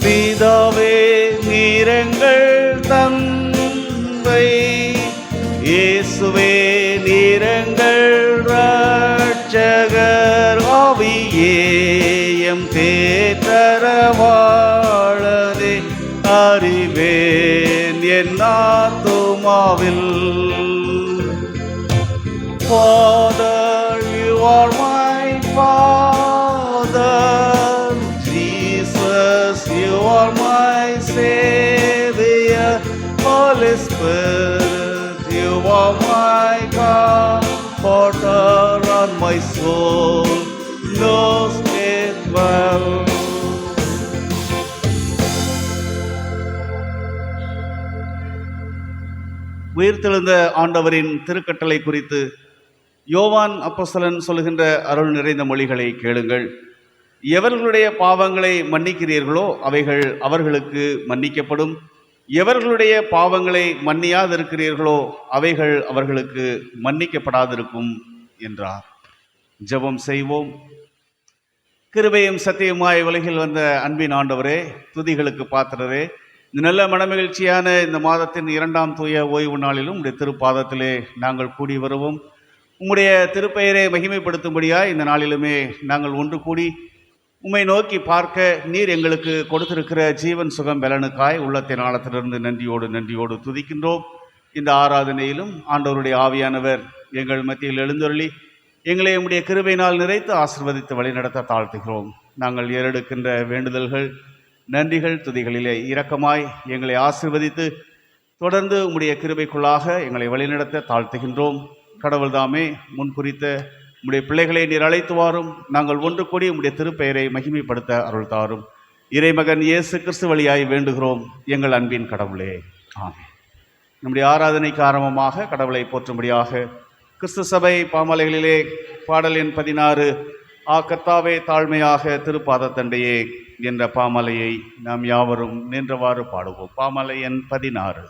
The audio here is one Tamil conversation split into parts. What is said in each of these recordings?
பிதாவே நீரங்கள் தந்தை, இயேசுவே நீரங்கள் ரட்சகர், ஆவியேயம் தேற்றரவாளரே, அறிவேன் என் ஆத்துமாவில். Father, you are my Father. Jesus, you are my Savior. Holy Spirit, you are my comforter, and my soul knows it well. உயிர்த்தெழுந்த ஆண்டவரின் திருக்கட்டளை குறித்து யோவான் அப்போஸ்தலன் சொல்கின்ற அருள் நிறைந்த மொழிகளை கேளுங்கள். எவர்களுடைய பாவங்களை மன்னிக்கிறீர்களோ அவைகள் அவர்களுக்கு மன்னிக்கப்படும், எவர்களுடைய பாவங்களை மன்னியாதிருக்கிறீர்களோ அவைகள் அவர்களுக்கு மன்னிக்கப்படாதிருக்கும் என்றார். ஜெபம் செய்வோம். கிருபையும் சத்தியமாய் உலகில் வந்த அன்பின் ஆண்டவரே, துதிகளுக்கு பாத்திரரே, இந்த நல்ல மனமகிழ்ச்சியான இந்த மாதத்தின் 2ஆம் தூய ஓய்வு நாளிலும் உடைய திருப்பாதத்திலே நாங்கள் கூடி வருவோம். உம்முடைய திருப்பெயரை மகிமைப்படுத்தும்படியாய் இந்த நாளிலுமே நாங்கள் ஒன்று கூடி உம்மை நோக்கி பார்க்க நீர் எங்களுக்கு கொடுத்திருக்கிற ஜீவன் சுகம் பலனுக்காய் உள்ளத்தின் ஆழத்திலிருந்து நன்றியோடு துதிக்கின்றோம். இந்த ஆராதனையிலும் ஆண்டவருடைய ஆவியானவர் எங்கள் மத்தியில் எழுந்தருளி எங்களை உம்முடைய கிருபையினால் நிறைத்து ஆசீர்வதித்து வழிநடத்த தாழ்த்துகிறோம். நாங்கள் ஏறெடுக்கின்ற வேண்டுதல்கள், நன்றிகள், துதிகளிலே இரக்கமாய் எங்களை ஆசீர்வதித்து தொடர்ந்து உம்முடைய கிருபைக்குள்ளாக எங்களை வழிநடத்த தாழ்த்துகின்றோம். கடவுள் தாமே முன்குறித்த உம்முடைய பிள்ளைகளை நீர் அழைத்து வாரும். நாங்கள் ஒன்று கூடி உம்முடைய திருப்பெயரை மகிமைப்படுத்த அருள் தாரும். இறைமகன் இயேசு கிறிஸ்து வழியாய் வேண்டுகிறோம் எங்கள் அன்பின் கடவுளே, ஆமென். நம்முடைய ஆராதனைக்கு ஆரம்பமாக கடவுளை போற்றும்படியாக கிறிஸ்து சபை பாமாலைகளிலே பாடல் எண் 16 கர்த்தாவே தாழ்மையாக திருப்பாதத்தண்டையே என்ற பாமாலையை நாம் யாவரும் நின்றவாறு பாடுவோம். பாமாலை எண் 16.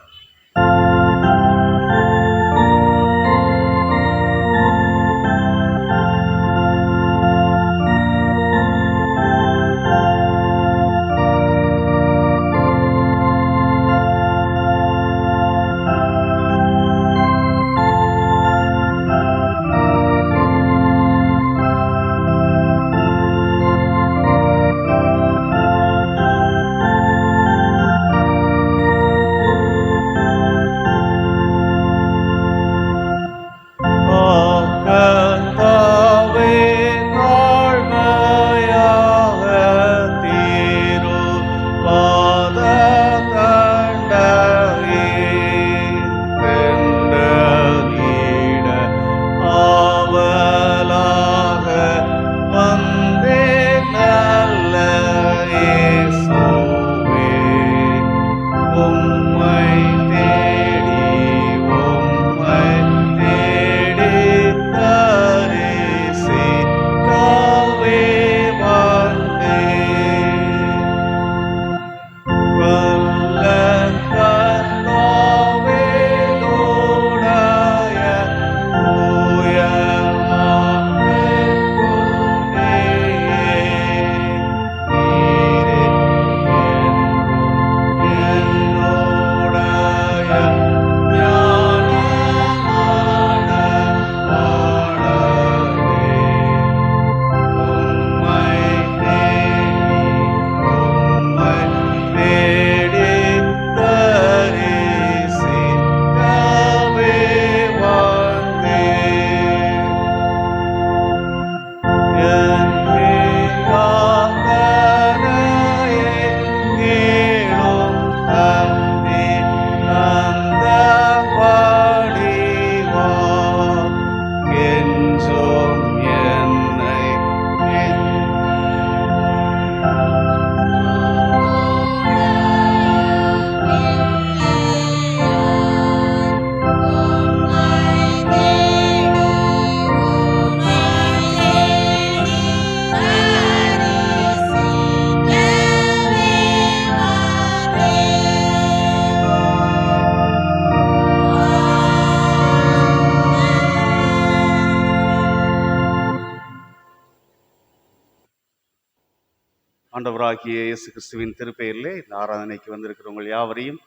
ஆண்டவராகிய இயேசு கிறிஸ்துவின் திருப்பெயரிலே இந்த ஆராதனைக்கு வந்திருக்கிறவங்கள் யாவரையும்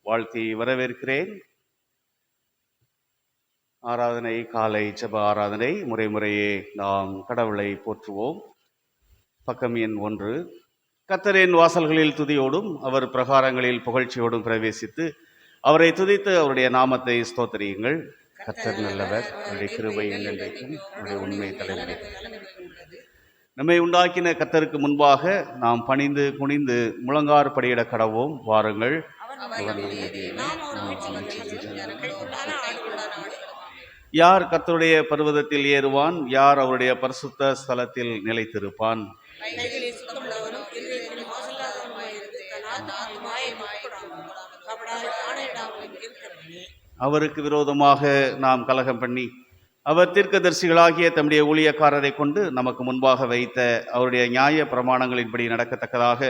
வாழ்த்தி வரவேற்கிறேன். ஆராதனை காலை ஜெப ஆராதனை. முறையே நாம் கடவுளை போற்றுவோம். பக்கம் எண் 1. கர்த்தரின் வாசல்களில் துதியோடும் அவர் பிரகாரங்களில் புகழ்ச்சியோடும் பிரவேசித்து அவரை துதித்து அவருடைய நாமத்தை ஸ்தோத்திரியுங்கள். கர்த்தர் நல்லவர், அவருடைய கிருபை என்றென்றைக்கும், அவருடைய உண்மை தலைமுறை. நம்மை உண்டாக்கின கர்த்தருக்கு முன்பாக நாம் பணிந்து குனிந்து முழங்கார் படியிட கடவோம். வாருங்கள். யார் கர்த்தருடைய பர்வதத்தில் ஏறுவான்? யார் அவருடைய பரிசுத்த ஸ்தலத்தில் நிலைத்திருப்பான்? அவருக்கு விரோதமாக நாம் கலகம் பண்ணி அவர் தீர்க்கதரிசிகளாகிய தம்முடைய ஊழியக்காரரை கொண்டு நமக்கு முன்பாக வைத்த அவருடைய நியாய பிரமாணங்களின்படி நடக்கத்தக்கதாக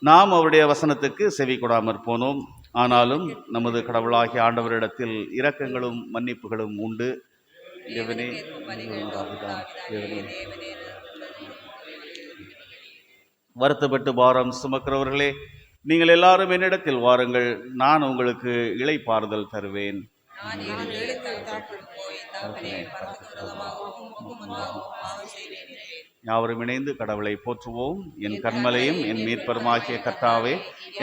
நாம் அவருடைய வசனத்துக்கு செவி கொடாமற் போனோம். ஆனாலும் நமது கடவுளாகிய ஆண்டவரிடத்தில் இரக்கங்களும் மன்னிப்புகளும் உண்டு. வருத்தப்பட்டு பாரம் சுமக்கிறவர்களே, நீங்கள் எல்லாரும் என்னிடத்தில் வாருங்கள், நான் உங்களுக்கு இளைப்பாறுதல் தருவேன். யாவரும் இணைந்து கடவுளை போற்றுவோம். என் கண்மலையும் என் மீட்பருமாகிய கர்த்தாவே,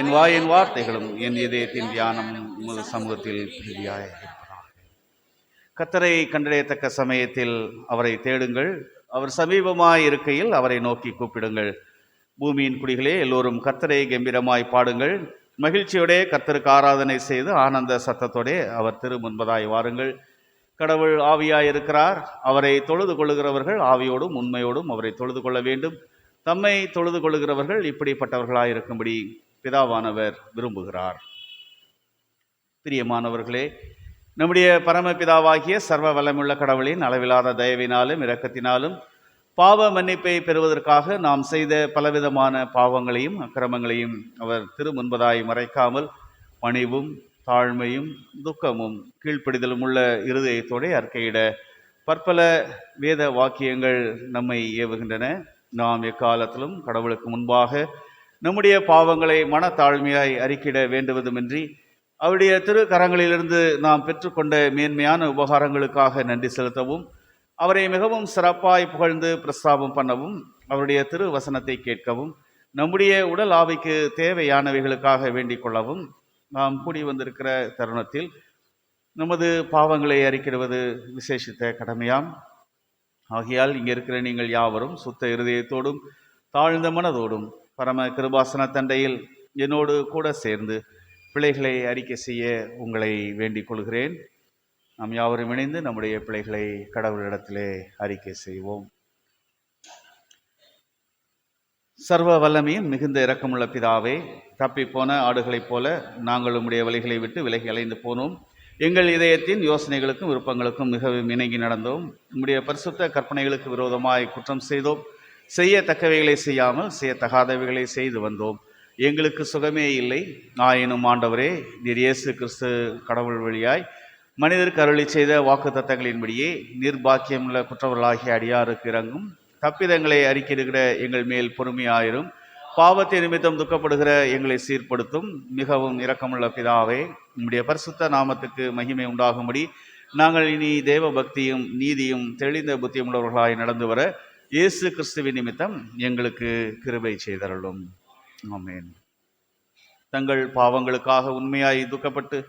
என் வாயின் வார்த்தைகளும் என் இதயத்தின் தியானமும் உமது சமூகத்தில் பிரியாயிருப்பதாக. கர்த்தரை கண்டடையத்தக்க சமயத்தில் அவரை தேடுங்கள், அவர் சமீபமாய் இருக்கையில் அவரை நோக்கி கூப்பிடுங்கள். பூமியின் குடிகளே, எல்லோரும் கர்த்தரை கம்பீரமாய் பாடுங்கள். மகிழ்ச்சியோடே கர்த்தருக்கு ஆராதனை செய்து ஆனந்த சத்தத்தோடே அவர் திரு முன்பதாய் வாருங்கள். கடவுள் ஆவியாய் இருக்கிறார். அவரை தொழுது கொள்ளுகிறவர்கள் ஆவியோடும் உண்மையோடும் அவரை தொழுது கொள்ள வேண்டும். தம்மை தொழுது கொள்ளுகிறவர்கள் இப்படிப்பட்டவர்களாய் இருக்கும்படி பிதாவானவர் விரும்புகிறார். பிரியமானவர்களே, நம்முடைய பரமபிதாவாகிய சர்வ வல்லமுள்ள கடவுளின் அளவிலாத தயவினாலும் இரக்கத்தினாலும் பாவ மன்னிப்பை பெறுவதற்காக நாம் செய்த பலவிதமான பாவங்களையும் அக்கிரமங்களையும் அவர் திரு முன்பதாய் மறைக்காமல் பணிவும் தாழ்மையும் துக்கமும் கீழ்ப்படிதலும் உள்ள இருதயத்தோடு அறிக்கையிட பற்பல வேத வாக்கியங்கள் நம்மை ஏவுகின்றன. நாம் எக்காலத்திலும் கடவுளுக்கு முன்பாக நம்முடைய பாவங்களை மனத்தாழ்மையாய் அறிக்கையிட வேண்டுவதுமின்றி அவருடைய திரு கரங்களிலிருந்து நாம் பெற்றுக்கொண்ட மேன்மையான உபகாரங்களுக்காக நன்றி செலுத்தவும், அவரை மிகவும் சிறப்பாய் புகழ்ந்து பிரஸ்தாபம் பண்ணவும், அவருடைய திரு வசனத்தை கேட்கவும், நம்முடைய உடல் ஆவிக்கு தேவையானவைகளுக்காக வேண்டிக் கொள்ளவும் நாம் கூடி வந்திருக்கிற தருணத்தில் நமது பாவங்களை அறிக்கிடுவது விசேஷித்த கடமையாம். ஆகையால் இங்கே இருக்கிற நீங்கள் யாவரும் சுத்த இருதயத்தோடும் தாழ்ந்த மனதோடும் பரம கிருபாசன தண்டையில் என்னோடு கூட சேர்ந்து பிழைகளை அறிக்கை செய்ய உங்களை வேண்டிக் கொள்கிறேன். நாம் யாவரும் இணைந்து நம்முடைய பிழைகளை கடவுளிடத்திலே அறிக்கை செய்வோம். சர்வ வல்லமையும் மிகுந்த இரக்கமுள்ள பிதாவே, தப்பிப்போன ஆடுகளைப் போல நாங்கள் உம்முடைய வழிகளை விட்டு விலகி அலைந்து போனோம். எங்கள் இதயத்தின் யோசனைகளுக்கும் விருப்பங்களுக்கும் மிகவும் இணங்கி நடந்தோம். உம்முடைய பரிசுத்த கற்பனைகளுக்கு விரோதமாய் குற்றம் செய்தோம். செய்யத்தக்கவைகளை செய்யாமல் செய்யத்தகாதவைகளை செய்து வந்தோம். எங்களுக்கு சுகமே இல்லை. ஆயினும் ஆண்டவரே, நீர் இயேசு கிறிஸ்து கடவுள் வழியாய் மனிதருக்கு அருளி செய்த வாக்கு தத்தங்களின்படியே நிர்பாக்கியமுள்ள குற்றவர்களாகிய அடியாருக்கு இறங்கும். தப்பிதங்களை அறிக்கையிடுகிற எங்கள் மேல் பொறுமையாயிரும். பாவத்தை நிமித்தம் துக்கப்படுகிற எங்களை சீர்படுத்தும். மிகவும் இரக்கமுள்ள பிதாவே, உம்முடைய பரிசுத்த நாமத்துக்கு மகிமை உண்டாகும்படி நாங்கள் இனி தேவ பக்தியும் நீதியும் தெளிந்த புத்தியும் உள்ளவர்களாய் நடந்து வர இயேசு கிறிஸ்துவின் நிமித்தம் எங்களுக்கு கிருபை செய்தருளும். ஆமென். தங்கள் பாவங்களுக்காக உண்மையாய் துக்கப்பட்டு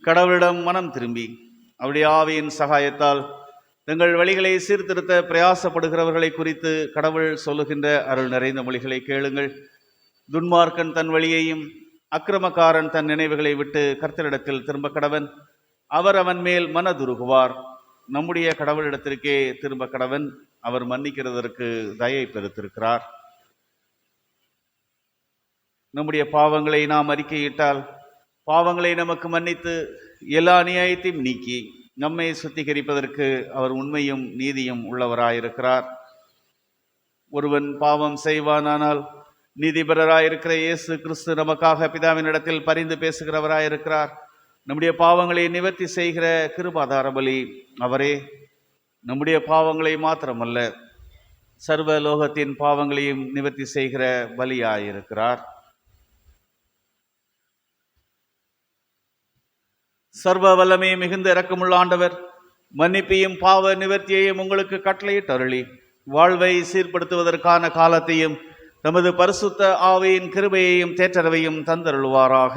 கடவுளிடம் மனம் திரும்பி அவருடைய ஆவியின் சகாயத்தால் தங்கள் வழிகளை சீர்திருத்த பிரயாசப்படுகிறவர்களை குறித்து கடவுள் சொல்லுகின்ற அருள் நிறைந்த மொழிகளை கேளுங்கள். துன்மார்க்கன் தன் வழியையும் அக்கிரமக்காரன் தன் நினைவுகளை விட்டு கர்த்தரிடத்தில் திரும்ப கடவன். அவர் அவன் மேல் மனதுருகுவார். நம்முடைய கடவுளிடத்திற்கே திரும்ப கடவன். அவர் மன்னிக்கிறதற்கு தயை பெருத்திருக்கிறார். நம்முடைய பாவங்களை நாம் அறிக்கையிட்டால் பாவங்களை நமக்கு மன்னித்து எல்லா அநியாயத்தையும் நீக்கி நம்மை சுத்திகரிப்பதற்கு அவர் உண்மையும் நீதியும் உள்ளவராயிருக்கிறார். ஒருவன் பாவம் செய்வானானால் நீதிபரராயிருக்கிற இயேசு கிறிஸ்து நமக்காக பிதாவினிடத்தில் பரிந்து பேசுகிறவராயிருக்கிறார். நம்முடைய பாவங்களை நிவர்த்தி செய்கிற கிருபாதார பலி அவரே. நம்முடைய பாவங்களை மாத்திரமல்ல, சர்வ லோகத்தின் பாவங்களையும் நிவர்த்தி செய்கிற பலியாயிருக்கிறார். சர்வ வல்லமை மிகுந்த இரக்கமுள்ள ஆண்டவர் மன்னிப்பையும் பாவ நிவர்த்தியையும் உங்களுக்கு கட்டளையிட்டு அருளி வாழ்வை சீர்படுத்துவதற்கான காலத்தையும் நமது பரிசுத்த ஆவியின் கிருபையையும் தேற்றரவையும் தந்தருள்வாராக.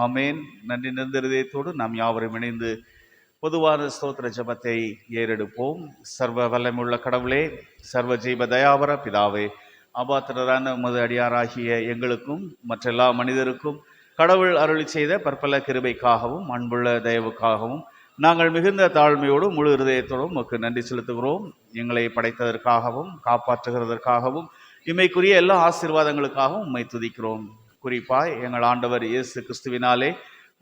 ஆமேன். நன்றி நிறைந்த இதயத்தோடு நாம் யாவரும் இணைந்து பொதுவான ஸ்தோத்திர ஜெபத்தை ஏறெடுப்போம். சர்வ வல்லமையுள்ள கடவுளே, சர்வ ஜீவ தயாவர பிதாவே, அபாத்திரரான உமது அடியாராகிய எங்களுக்கும் மற்றெல்லா மனிதருக்கும் கடவுள் அருளி செய்த பற்பல கிருபைக்காகவும் அன்புள்ள தயவுக்காகவும் நாங்கள் மிகுந்த தாழ்மையோடும் முழு இருதயத்தோடும் உமக்கு நன்றி செலுத்துகிறோம். எங்களை படைத்ததற்காகவும் காப்பாற்றுகிறதற்காகவும் இம்மைக்குரிய எல்லா ஆசீர்வாதங்களுக்காகவும் உம்மை துதிக்கிறோம். குறிப்பாய் எங்கள் ஆண்டவர் இயேசு கிறிஸ்துவினாலே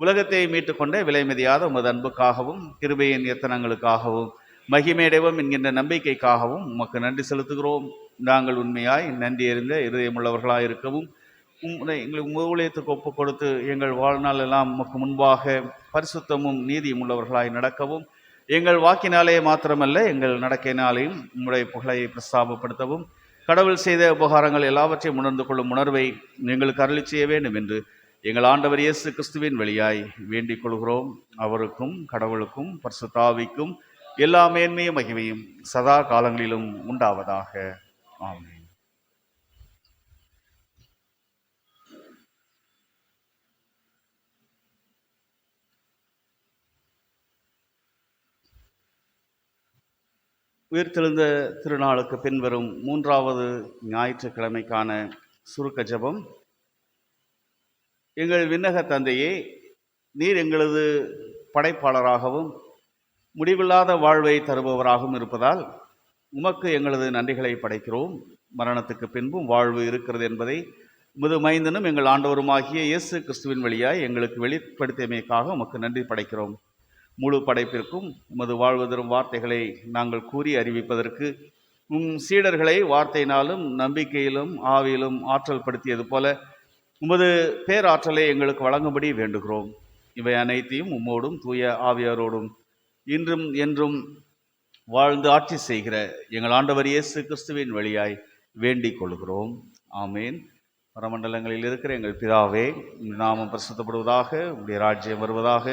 உலகத்தை மீட்டுக்கொண்ட விலைமதியாத உமது அன்புக்காகவும் கிருபையின் எத்தனங்களுக்காகவும் மகிமையடைவோம் என்கின்ற நம்பிக்கைக்காகவும் உமக்கு நன்றி செலுத்துகிறோம். நாங்கள் உண்மையாய் நன்றி அறிந்த இருதயமுள்ளவர்களாய் இருக்கவும் எங்களுக்கு ஊழியத்துக்கு ஒப்பு கொடுத்து எங்கள் வாழ்நாள் எல்லாம் உமக்கு முன்பாக பரிசுத்தமும் நீதியும் உள்ளவர்களாய் நடக்கவும் எங்கள் வாக்கினாலே மாத்திரமல்ல எங்கள் நடக்கையினாலேயும் உம்முடைய புகழை பிரஸ்தாபப்படுத்தவும் கடவுள் செய்த உபகாரங்கள் எல்லாவற்றையும் உணர்ந்து கொள்ளும் உணர்வை எங்களுக்கு அருளி செய்ய வேண்டும் என்று எங்கள் ஆண்டவர் இயேசு கிறிஸ்துவின் வழியாய் வேண்டிக் கொள்கிறோம். அவருக்கும் கடவுளுக்கும் பரிசுத்த ஆவிக்கும் எல்லா மேன்மையும் மகிமையும் சதா காலங்களிலும் உண்டாவதாக. ஆமென். உயிர்த்தெழுந்த திருநாளுக்கு பின்வரும் 3வது ஞாயிற்றுக்கிழமைக்கான சுருக்க ஜெபம். எங்கள் விண்ணக தந்தையே, நீர் எங்களது படைப்பாளராகவும் முடிவில்லாத வாழ்வை தருபவராகவும் இருப்பதால் உமக்கு எங்களது நன்றிகளை படைக்கிறோம். மரணத்துக்கு பின்பும் வாழ்வு இருக்கிறது என்பதை உமது மைந்தனும் எங்கள் ஆண்டவருமாகிய இயேசு கிறிஸ்துவின் வழியாய் எங்களுக்கு வெளிப்படுத்தியமைக்காக உமக்கு நன்றி படைக்கிறோம். முழு படைப்பிற்கும் உமது வாழ்வு தரும் வார்த்தைகளை நாங்கள் கூறி அறிவிப்பதற்கு சீடர்களை வார்த்தையினாலும் நம்பிக்கையிலும் ஆவியிலும் ஆற்றல் படுத்தியது போல உமது பேராற்றலை எங்களுக்கு வழங்கும்படி வேண்டுகிறோம். இவை அனைத்தையும் உம்மோடும் தூய ஆவியாரோடும் இன்றும் என்றும் வாழ்ந்து ஆட்சி செய்கிற எங்கள் ஆண்டவர் இயேசு கிறிஸ்துவின் வழியாய் வேண்டிக் கொள்கிறோம். ஆமேன். பரமண்டலங்களில் இருக்கிற எங்கள் பிதாவே, நாமம் பரிசுத்தப்படுவதாக, உம்முடைய ராஜ்யம் வருவதாக,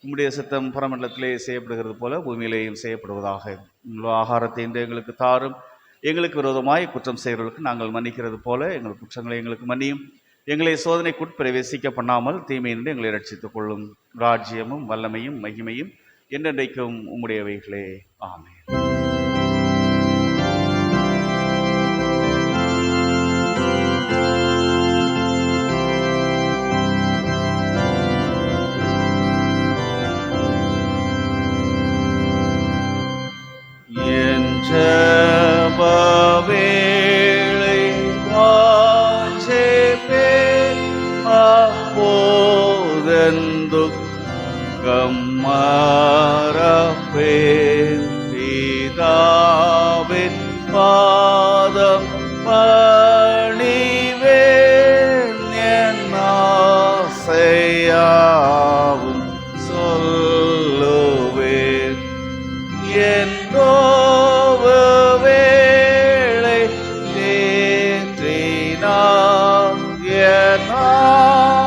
உம்முடைய சித்தம் பரமண்டலத்திலே செய்யப்படுகிறது போல பூமியிலேயும் செய்யப்படுவதாக. உங்கள் ஆகாரத்தை இன்று எங்களுக்கு தாரும். எங்களுக்கு விரோதமாய் குற்றம் செய்கிறவர்களுக்கு நாங்கள் மன்னிக்கிறது போல எங்கள் குற்றங்களை எங்களுக்கு மன்னியும். எங்களை சோதனைக்குட் பிரவேசிக்க பண்ணாமல் தீமையின்றி எங்களை ரட்சித்துக் கொள்ளும். ராஜ்யமும் வல்லமையும் மகிமையும் என்றென்றைக்கும் உம்முடையவைகளே. ஆமென். பாதம் பணிவேன், என் ஆசையாவும் சொல்லுவேன். என் வேளை தேற்றினார், என்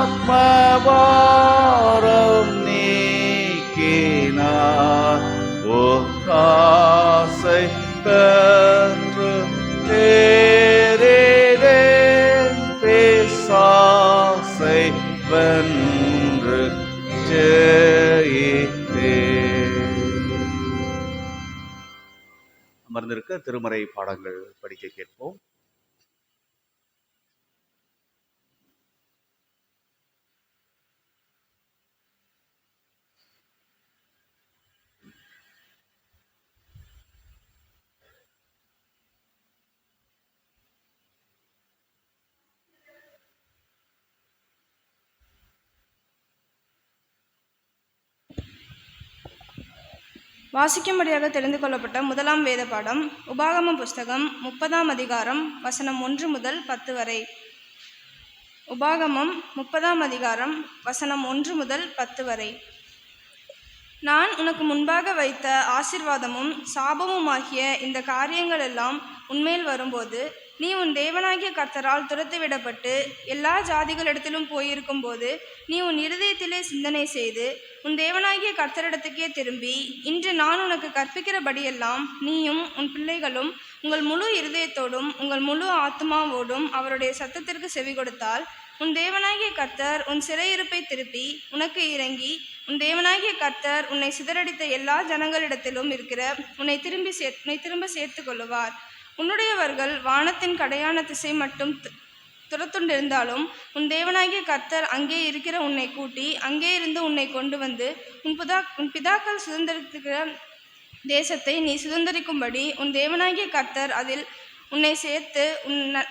ஆத்மபாரம் நீக்கினார். ஓ ஆசை பெற்று தேறினேன், பிசாசை வென்று ஜெயித்தேன். அமர்ந்திருக்க திருமறை பாடங்கள் படிக்க கேட்போம். வாசிக்கும்படியாக தெரிந்து கொள்ளப்பட்ட முதலாம் வேத பாடம் உபாகமம் புஸ்தகம் 30ஆம் அதிகாரம் வசனம் 1 முதல் 10 வரை. உபாகமம் 30ஆம் அதிகாரம் வசனம் 1 முதல் 10 வரை. நான் உனக்கு முன்பாக வைத்த ஆசீர்வாதமும் சாபமுமாகிய இந்த காரியங்கள் எல்லாம் உன்மேல் வரும்போது நீ உன் தேவனாகிய கர்த்தரால் துரத்திவிடப்பட்டு எல்லா ஜாதிகளிடத்திலும் போயிருக்கும்போது நீ உன் இருதயத்திலே சிந்தனை செய்து உன் தேவனாகிய கர்த்தரிடத்துக்கே திரும்பி இன்று நான் உனக்கு கற்பிக்கிறபடியெல்லாம் நீயும் உன் பிள்ளைகளும் உங்கள் முழு இருதயத்தோடும் உங்கள் முழு ஆத்மாவோடும் அவருடைய சத்தத்திற்கு செவி கொடுத்தால் உன் தேவனாகிய கர்த்தர் உன் சிறையிருப்பை திருப்பி உனக்கு இறங்கி உன் தேவனாகிய கர்த்தர் உன்னை சிதறடித்த எல்லா ஜனங்களிடத்திலும் இருக்கிற உன்னை திரும்ப சேர்த்து கொள்ளுவார். உன்னுடையவர்கள் வானத்தின் கடையான திசை மட்டும் துரத்துண்டிருந்தாலும் உன் தேவனாகிய கர்த்தர் அங்கே இருக்கிற உன்னை கூட்டி அங்கே இருந்து உன்னை கொண்டு வந்து உன் பிதாக்கள் சுதந்திரிக்கிற தேசத்தை நீ சுதந்திரிக்கும்படி உன் தேவனாகிய கர்த்தர் அதில் உன்னை சேர்த்து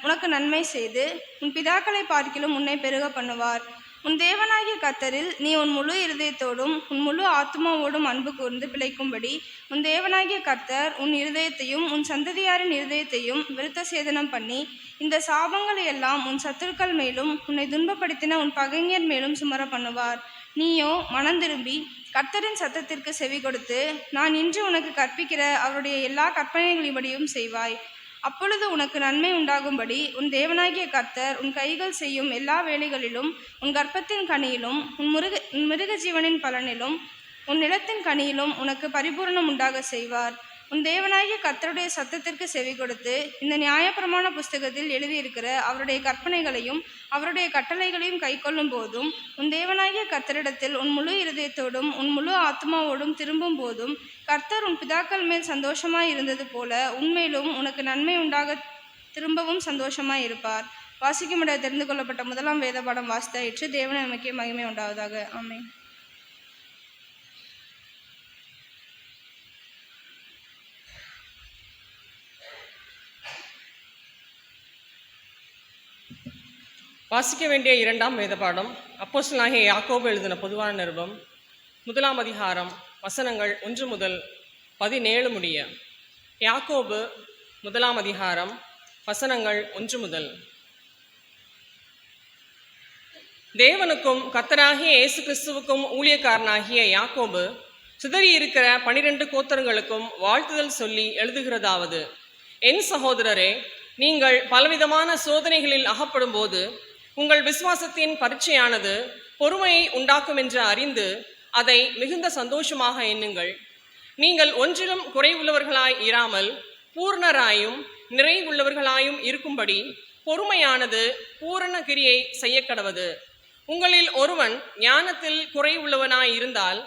உனக்கு நன்மை செய்து உன் பிதாக்களை பார்க்கிலும் உன்னை பெருக பண்ணுவார். உன் தேவனாகிய கர்த்தரில் நீ உன் முழு இருதயத்தோடும் உன் முழு ஆத்மாவோடும் அன்பு கூர்ந்து பிழைக்கும்படி உன் தேவனாகிய கர்த்தர் உன் இருதயத்தையும் உன் சந்ததியாரின் இருதயத்தையும் விருத்த சேதனம் பண்ணி இந்த சாபங்களை எல்லாம் உன் சத்துருக்கள் மேலும் உன்னை துன்பப்படுத்தின உன் பகைஞர் மேலும் சுமர பண்ணுவார். நீயோ மனம் திரும்பி கர்த்தரின் சத்தத்திற்கு செவி கொடுத்து நான் இன்று உனக்கு கற்பிக்கிற அவருடைய எல்லா கற்பனைகளின்படியும் செய்வாய். அப்பொழுது உனக்கு நன்மை உண்டாகும்படி உன் தேவனாகிய கர்த்தர் உன் கைகள் செய்யும் எல்லா வேலைகளிலும் உன் கர்ப்பத்தின் கனியிலும் உன் மிருக ஜீவனின் பலனிலும் உன் நிலத்தின் கனியிலும் உனக்கு பரிபூரணம் உண்டாக செய்வார். உன் தேவனாகிய கர்த்தருடைய சத்தத்திற்கு செவி கொடுத்து இந்த நியாயப்பிரமாண புஸ்தகத்தில் எழுதியிருக்கிற அவருடைய கற்பனைகளையும் அவருடைய கட்டளைகளையும் கைக்கொள்ளும் போதும் உன் தேவனாகிய கர்த்தரிடத்தில் உன் முழு இருதயத்தோடும் உன் முழு ஆத்மாவோடும் திரும்பும் போதும் கர்த்தர் உன் பிதாக்கள் மேல் சந்தோஷமாய் இருந்தது போல உன்மேலும் உனக்கு நன்மை உண்டாக திரும்பவும் சந்தோஷமாய் இருப்பார். வாசிக்கும்படி தெரிந்து கொள்ளப்பட்ட முதலாம் வேத பாடம் வாசித்தாயிற்று. தேவனை நமக்கே மகிமை உண்டாவதாக. ஆமென். வாசிக்க வேண்டிய இரண்டாம் வேத பாடம் அப்போஸ்தலனாகிய யாக்கோபு எழுதின பொதுவான நிருபம் 1 அதிகாரம் வசனங்கள் 1 முதல் 17 முடிய. யாக்கோபு 1 அதிகாரம் வசனங்கள் 1 முதல். தேவனுக்கும் கர்த்தராகிய இயேசு கிறிஸ்துவுக்கும் ஊழியக்காரனாகிய யாக்கோபு சிதறியிருக்கிற 12 கோத்திரங்களுக்கும் வாழ்த்துதல் சொல்லி எழுதுகிறதாவது: என் சகோதரரே, நீங்கள் பலவிதமான சோதனைகளில் அகப்படும் போது உங்கள் விசுவாசத்தின் பரீட்சையானது பொறுமையை உண்டாக்கும் என்று அறிந்து அதை மிகுந்த சந்தோஷமாக எண்ணுங்கள். நீங்கள் ஒன்றிலும் குறைவுள்ளவர்களாய் இராமல் பூர்ணராயும் நிறைவுள்ளவர்களாயும் இருக்கும்படி பொறுமையானது பூரண கிரியை செய்யக்கடவது. உங்களில் ஒருவன் ஞானத்தில் குறைவுள்ளவனாய் இருந்தால்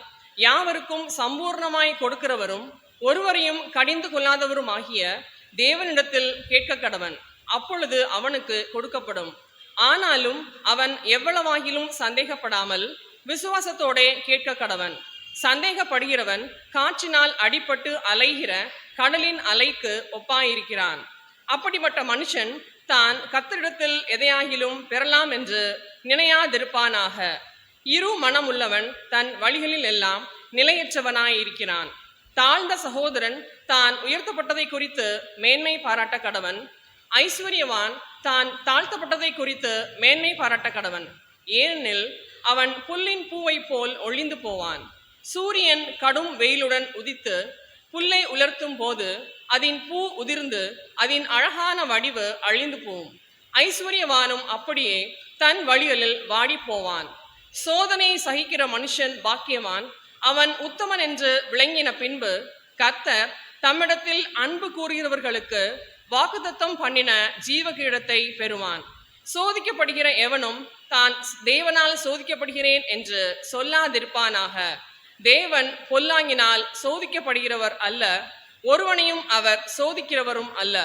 யாவருக்கும் சம்பூர்ணமாய் கொடுக்கிறவரும் ஒருவரையும் கடிந்து கொள்ளாதவருமாகிய தேவனிடத்தில் கேட்க கடவன். அப்பொழுது அவனுக்கு கொடுக்கப்படும். ஆனாலும் அவன் எவ்வளவாகிலும் சந்தேகப்படாமல் விசுவாசத்தோடே கேட்க கடவன். சந்தேகப்படுகிறவன் காற்றினால் அடிபட்டு அலைகிற கடலின் அலைக்கு ஒப்பாயிருக்கிறான். அப்படிப்பட்ட மனுஷன் தான் கர்த்தரிடத்தில் எதையாகிலும் பெறலாம் என்று நினையாதிருப்பானாக. இரு மனமுள்ளவன் தன் வழிகளில் எல்லாம் நிலையற்றவனாயிருக்கிறான். தாழ்ந்த சகோதரன் தான் உயர்த்தப்பட்டதை குறித்து மேன்மை பாராட்ட கடவன். ஐஸ்வர்யவான் தான் தாழ்த்தப்பட்டதை குறித்து மேன்மை பாராட்ட கடவன். ஏனெனில் அவன் புல்லின் பூவை போல் ஒழிந்து போவான். சூரியன் கடும் வெயிலுடன் உதித்து புல்லை உலர்த்தும் போது அதன் பூ உதிர்ந்து அதன் அழகான வடிவு அழிந்து போகும். ஐஸ்வர்யவானும் அப்படியே தன் வழிகளில் வாடி போவான். சோதனை சகிக்கிற மனுஷன் பாக்கியவான். அவன் உத்தமன் என்று விளங்கின பின்பு கர்த்தர் தம்மிடத்தில் அன்பு கூறுகிறவர்களுக்கு வாக்குத்தத்தம் பண்ணின ஜீவகிரீடத்தை பெறுவான். சோதிக்கப்படுகிற எவனும் தான் தேவனால் சோதிக்கப்படுகிறேன் என்று சொல்லாதிருப்பானாக. தேவன் பொல்லாங்கினால் சோதிக்கப்படுகிறவர் அல்ல, ஒருவனையும் அவர் சோதிக்கிறவரும் அல்ல.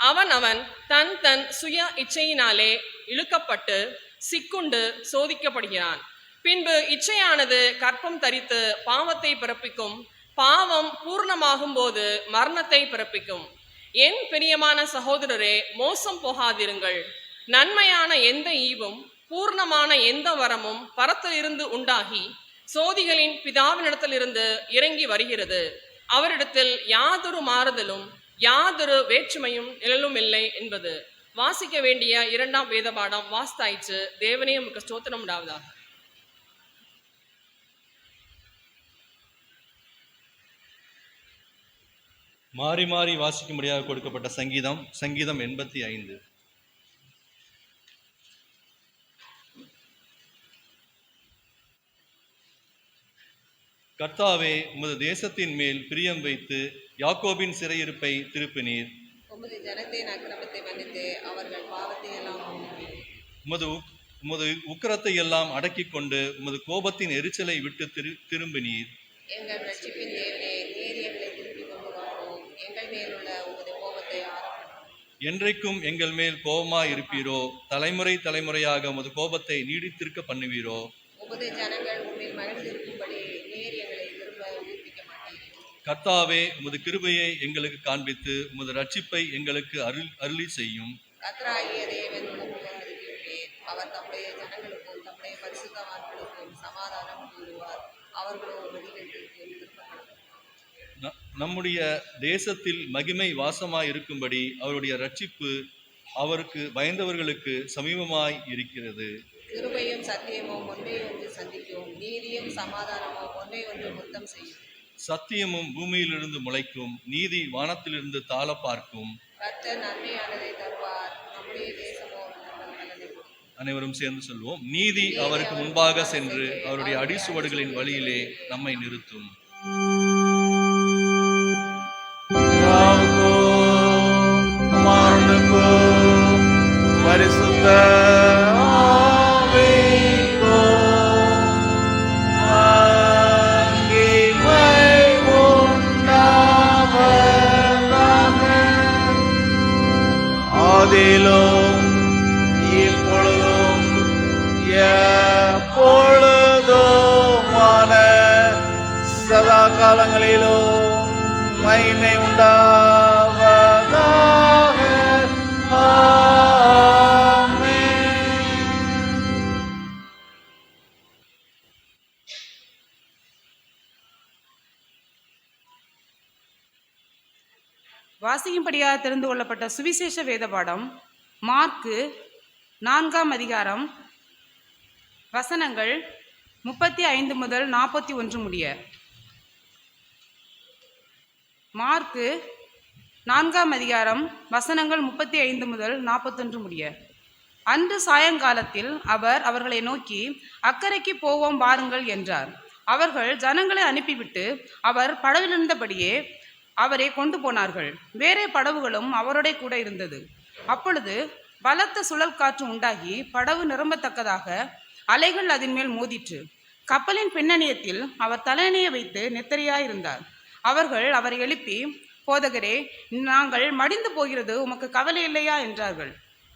அவன் தன் தன் சுய இச்சையினாலே இழுக்கப்பட்டு சிக்குண்டு சோதிக்கப்படுகிறான். பின்பு இச்சையானது கற்பம் தரித்து பாவத்தை பிறப்பிக்கும். பாவம் பூர்ணமாகும் போது மரணத்தை பிறப்பிக்கும். என் பிரியமான சகோதரரே, மோசம் போகாதிருங்கள். நன்மையான எந்த ஈவும் பூர்ணமான எந்த வரமும் பரத்திலிருந்து உண்டாகி சோதிகளின் பிதாவினிடத்திலிருந்து இறங்கி வருகிறது. அவரிடத்தில் யாதொரு மாறுதலும் யாதொரு வேற்றுமையும் நிழலும் இல்லை என்பது. வாசிக்க வேண்டிய இரண்டாம் வேத பாடம் வாசித்தாயிற்று. தேவனே உமக்கு ஸ்தோத்திரம் உண்டாவதாக. மாறி மாறி வாசிக்கும்படியாக கொடுக்கப்பட்ட சங்கீதம் 85. கர்த்தாவே, உமது தேசத்தின் மேல் பிரியம் வைத்து யாக்கோபின் சிறையிருப்பை திருப்பினீர். உமது ஜனத்தின் அக்கிரமத்தை மன்னித்து அவர்கள் பாவத்தை எல்லாம் உமது உக்கிரத்தை எல்லாம் அடக்கிக் கொண்டு உமது கோபத்தின் எரிச்சலை விட்டு திரும்பினீர். எங்கள் ரட்சிப்பின் தேவனே, நீர் எங்களை திருப்பி கொண்டு வாரும். எங்கள் மேலுள்ள உமது கோபத்தை ஆரம்பிக்கும். என்றைக்கும் எங்கள் மேல் கோபமாய் இருப்பீரோ? தலைமுறை தலைமுறையாக உமது கோபத்தை நீடித்திருக்க பண்ணுவீரோ? உமது ஜனங்கள் உம்மில் மகிழ்ந்திருக்கும்படி நீர் எங்களை திரும்ப உயிர்ப்பிக்க மாட்டீர். கர்த்தாவே, உமது கிருபையை எங்களுக்கு காண்பித்து உமது ரட்சிப்பை எங்களுக்கு அருளி செய்யும். கர்த்தராகிய தேவன் உமக்கு அறிவிப்பேர். அவர் தம்முடைய ஜனங்களுக்கும் தம்முடைய பரிசுத்தவான்களுக்கும் சமாதானம் கூறுவார். அவர்களோ வெளிகளுக்கு திருப்பப்படும். நம்முடைய தேசத்தில் மகிமை வாசமாய் இருக்கும்படி அவருடைய ரட்சிப்பு அவருக்கு பயந்தவர்களுக்கு சமீபமாய் இருக்கிறது. கிருபையும் சத்தியமும் ஒன்றை ஒன்று சந்திக்கும். நீதியும் சமாதானமும் ஒன்றை ஒன்று முத்தம் செய்யும். சத்தியமும் பூமியிலிருந்து முளைக்கும், நீதி வானத்திலிருந்து தாழ பார்க்கும். கர்த்தர் நன்மையானதை தருவார். நம்முடைய தேசமோ நலனை கொடுக்கும். அனைவரும் சேர்ந்து சொல்வோம். நீதி அவருக்கு முன்பாக சென்று அவருடைய அடிசுவடுகளின் வழியிலே நம்மை நிறுத்தும். பரிசுத்த ஆதியிலும் இப்பொழுதும் எப்பொழுதுமான சதா காலங்களிலும் மகிமை உண்டாவதாக. ஆமென். வாசிக்கும்படியாக தெரிந்து கொள்ளப்பட்ட சுவிசேஷ வேத பாடம் மார்க்கு 4ஆம் அதிகாரம் வசனங்கள் 35 முதல் 41 முடிய. மார்க்கு 4ஆம் அதிகாரம் வசனங்கள் 35 முதல் 41 முடிய. அன்று சாயங்காலத்தில் அவர் அவர்களை நோக்கி, அக்கரைக்கு போவோம் வாருங்கள் என்றார். அவர்கள் ஜனங்களை அனுப்பிவிட்டு அவர் படவிலிருந்தபடியே அவரை கொண்டு போனார்கள். வேறே படவுகளும் அவரோட கூட இருந்தது. அப்பொழுது பலத்த சுழல் காற்று உண்டாகி படவு நிரம்பத்தக்கதாக அலைகள் அதன் மேல் மோதிற்று. கப்பலின் பின்னணியத்தில் அவர் தலையணையை வைத்து நெத்தரியாயிருந்தார். அவர்கள் அவரை எழுப்பி, போதகரே, நாங்கள் மடிந்து போகிறது, உமக்கு கவலை இல்லையா என்றார்கள்.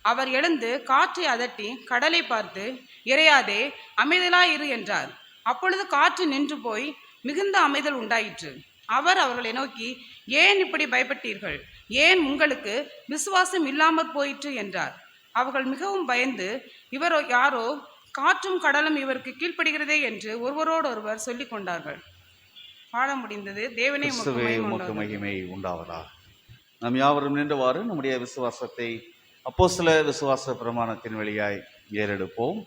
அவர் எழுந்து காற்றை அதட்டி கடலை பார்த்து, இறையாதே, அமைதலாயிரு என்றார். அப்பொழுது காற்று நின்று போய் மிகுந்த அமைதல் உண்டாயிற்று. அவர் அவர்களை நோக்கி, ஏன் இப்படி பயப்பட்டீர்கள்? ஏன் உங்களுக்கு விசுவாசம் இல்லாமற் போயிற்று என்றார். அவர்கள் மிகவும் பயந்து, இவரோ யாரோ, காற்றும் கடலும் இவருக்கு கீழ்ப்படுகிறதே என்று ஒருவரோடொருவர் சொல்லிக் கொண்டார்கள். பாட முடிந்தது. தேவனே உமக்கு மகிமை உண்டாவதாக. நாம் யாவரும் நின்றவாறு நம்முடைய விசுவாசத்தை அப்போஸ்தல விசுவாச பிரமாணத்தின் வழியாய் ஏறெடுப்போம்.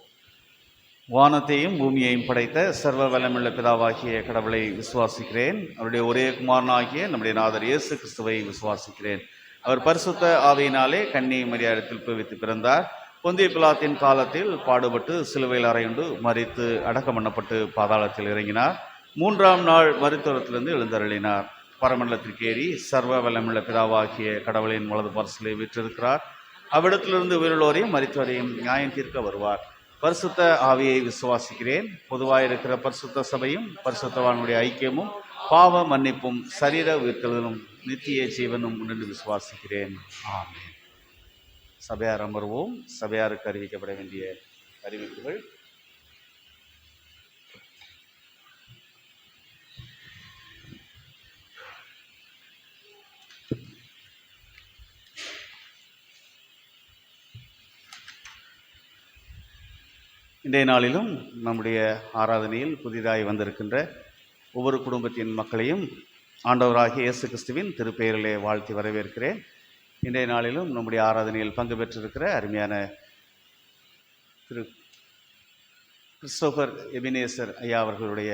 வானத்தையும் பூமியையும் படைத்த சர்வ வல்லமுள்ள பிதாவாகிய கடவுளை விசுவாசிக்கிறேன். அவருடைய ஒரே குமாரனாகிய நம்முடைய நாதர் இயேசு கிறிஸ்துவை விசுவாசிக்கிறேன். அவர் பரிசுத்த ஆவியினாலே கன்னி மரியாதத்தில் புவித்து பிறந்தார். பொந்திய பிலாத்தின் காலத்தில் பாடுபட்டு சிலுவையில் அறையுண்டு மரித்து அடக்கம் பண்ணப்பட்டு பாதாளத்தில் இறங்கினார். 3ஆம் நாள் மருத்துவத்திலிருந்து எழுந்தருளினார். பரமண்டலத்திற்கு ஏறி சர்வ வல்லமுள்ள பிதாவாகிய கடவுளின் வலது பரிசிலே வீற்றிருக்கிறார். அவ்விடத்திலிருந்து உயிருள்ளோரையும் மரித்தோரையும் நியாயம் தீர்க்க வருவார். பரிசுத்த ஆவியை விசுவாசிக்கிறேன். பொதுவாயிருக்கிற பரிசுத்த சபையும் பரிசுத்தவானுடைய ஐக்கியமும் பாவ மன்னிப்பும் சரீர உயிர்த்தெழுதலும் நித்திய ஜீவனும் உண்டு விசுவாசிக்கிறேன். ஆமென். சபையார் அமர்வோம். சபையாருக்கு அறிவிக்கப்பட வேண்டிய அறிவிப்புகள். இன்றைய நாளிலும் நம்முடைய ஆராதனையில் புதிதாய் வந்திருக்கின்ற ஒவ்வொரு குடும்பத்தின் மக்களையும் ஆண்டவராகிய இயேசு கிறிஸ்துவின் திருப்பெயரிலே வாழ்த்தி வரவேற்கிறேன். இன்றைய நாளிலும் நம்முடைய ஆராதனையில் பங்கு பெற்றிருக்கிற அருமையான திரு கிறிஸ்டோபர் எபினேசர் ஐயா அவர்களுடைய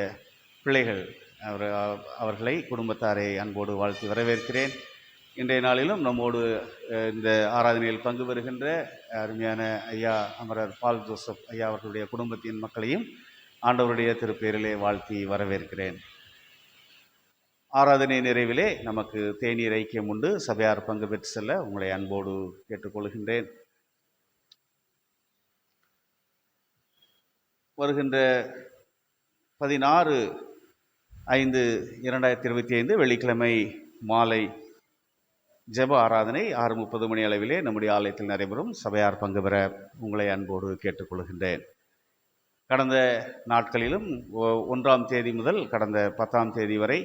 பிள்ளைகள் அவர்களை குடும்பத்தாரை அன்போடு வாழ்த்தி வரவேற்கிறேன். இன்றைய நாளிலும் நம்மோடு இந்த ஆராதனையில் பங்கு பெறுகின்ற அருமையான ஐயா அமரர் பால் ஜோசப் ஐயா அவர்களுடைய குடும்பத்தின் மக்களையும் ஆண்டவருடைய திருப்பெயரிலே வாழ்த்தி வரவேற்கிறேன். ஆராதனை நிறைவிலே நமக்கு தேநீர் ஐக்கியம் உண்டு. சபையார் பங்கு பெற்று செல்ல உங்களை அன்போடு கேட்டுக்கொள்கின்றேன். வருகின்ற 16/5/2025 வெள்ளிக்கிழமை மாலை ஜெப ஆராதனை 6:30 மணி அளவிலே நம்முடைய ஆலயத்தில் நடைபெறும். சபையார் பங்கு பெற உங்களை அன்போடு கேட்டுக்கொள்கின்றேன். கடந்த நாட்களிலும் 1ஆம் தேதி முதல் கடந்த 10ஆம் தேதி வரை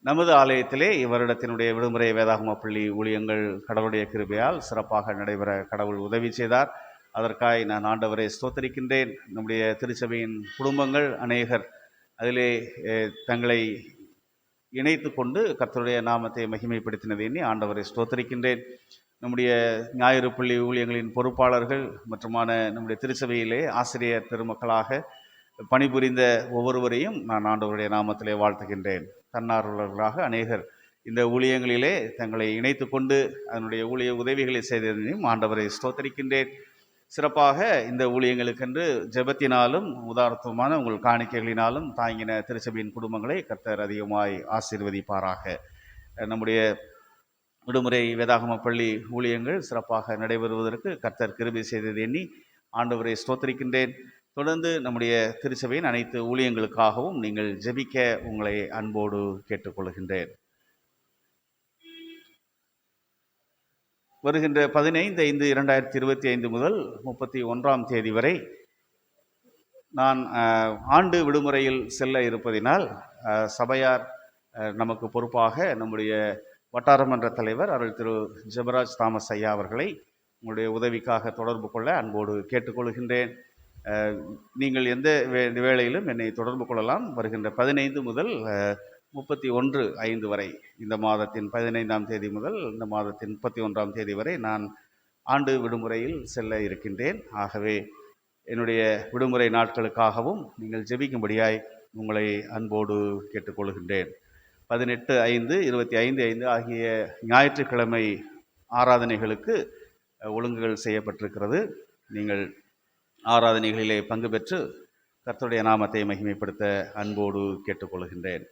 நமது ஆலயத்திலே இவ்வருடத்தினுடைய விடுமுறை வேதாகம பள்ளி ஊழியங்கள் கடவுளுடைய கிருபையால் சிறப்பாக நடைபெற கடவுள் உதவி செய்தார். அதற்காய் நான் ஆண்டவரை ஸ்தோத்தரிக்கின்றேன். நம்முடைய திருச்சபையின் குடும்பங்கள் அநேகர் அதிலே தங்களை இணைத்து கொண்டு கர்த்தருடைய நாமத்தை மகிமைப்படுத்தினதை எண்ணி ஆண்டவரை ஸ்தோத்தரிக்கின்றேன். நம்முடைய ஞாயிறு பள்ளி ஊழியங்களின் பொறுப்பாளர்கள் மற்றுமான நம்முடைய திருச்சபையிலே ஆசிரியர் பெருமக்களாக பணிபுரிந்த ஒவ்வொருவரையும் நான் ஆண்டவருடைய நாமத்திலே வாழ்த்துகின்றேன். தன்னார்வலர்களாக அநேகர் இந்த ஊழியங்களிலே தங்களை இணைத்து கொண்டு அதனுடைய ஊழிய உதவிகளை செய்ததையும் ஆண்டவரை ஸ்தோத்தரிக்கின்றேன். சிறப்பாக இந்த ஊழியங்களுக்கென்று ஜெபத்தினாலும் உதாரணமான உங்கள் காணிக்கைகளினாலும் தாங்கின திருச்சபையின் குடும்பங்களை கர்த்தர் அதிகமாய் ஆசீர்வதிப்பாராக. நம்முடைய விடுமுறை வேதாகம பள்ளி ஊழியங்கள் சிறப்பாக நடைபெறுவதற்கு கர்த்தர் கிருபை செய்ததை எண்ணி ஆண்டவரை ஸ்தோத்தரிக்கின்றேன். தொடர்ந்து நம்முடைய திருச்சபையின் அனைத்து ஊழியங்களுக்காகவும் நீங்கள் ஜெபிக்க உங்களை அன்போடு கேட்டுக்கொள்கின்றேன். வருகின்ற 15/5/2025 முதல் 31ஆம் தேதி வரை நான் ஆண்டு விடுமுறையில் செல்ல இருப்பதினால் சபையார் நமக்கு பொறுப்பாக நம்முடைய வட்டாரமன்ற தலைவர் அருள் திரு ஜெபராஜ் தாமஸ் ஐயா அவர்களை உங்களுடைய உதவிக்காக தொடர்பு கொள்ள அன்போடு கேட்டுக்கொள்கின்றேன். நீங்கள் எந்த வேளையிலும் என்னை தொடர்பு கொள்ளலாம். வருகின்ற 15 முதல் 31/5 வரை, இந்த மாதத்தின் 15ஆம் தேதி முதல் இந்த மாதத்தின் 31ஆம் தேதி வரை நான் ஆண்டு விடுமுறையில் செல்ல இருக்கின்றேன். ஆகவே என்னுடைய விடுமுறை நாட்களுக்காகவும் நீங்கள் ஜெபிக்கும்படியாய் உங்களை அன்போடு கேட்டுக்கொள்கின்றேன். 18/5/25 ஆகிய ஞாயிற்றுக்கிழமை ஆராதனைகளுக்கு ஒழுங்குகள் செய்யப்பட்டிருக்கிறது. நீங்கள் ஆராதனைகளிலே பங்கு பெற்று கர்த்தருடைய நாமத்தை மகிமைப்படுத்த அன்போடு கேட்டுக்கொள்கின்றேன்.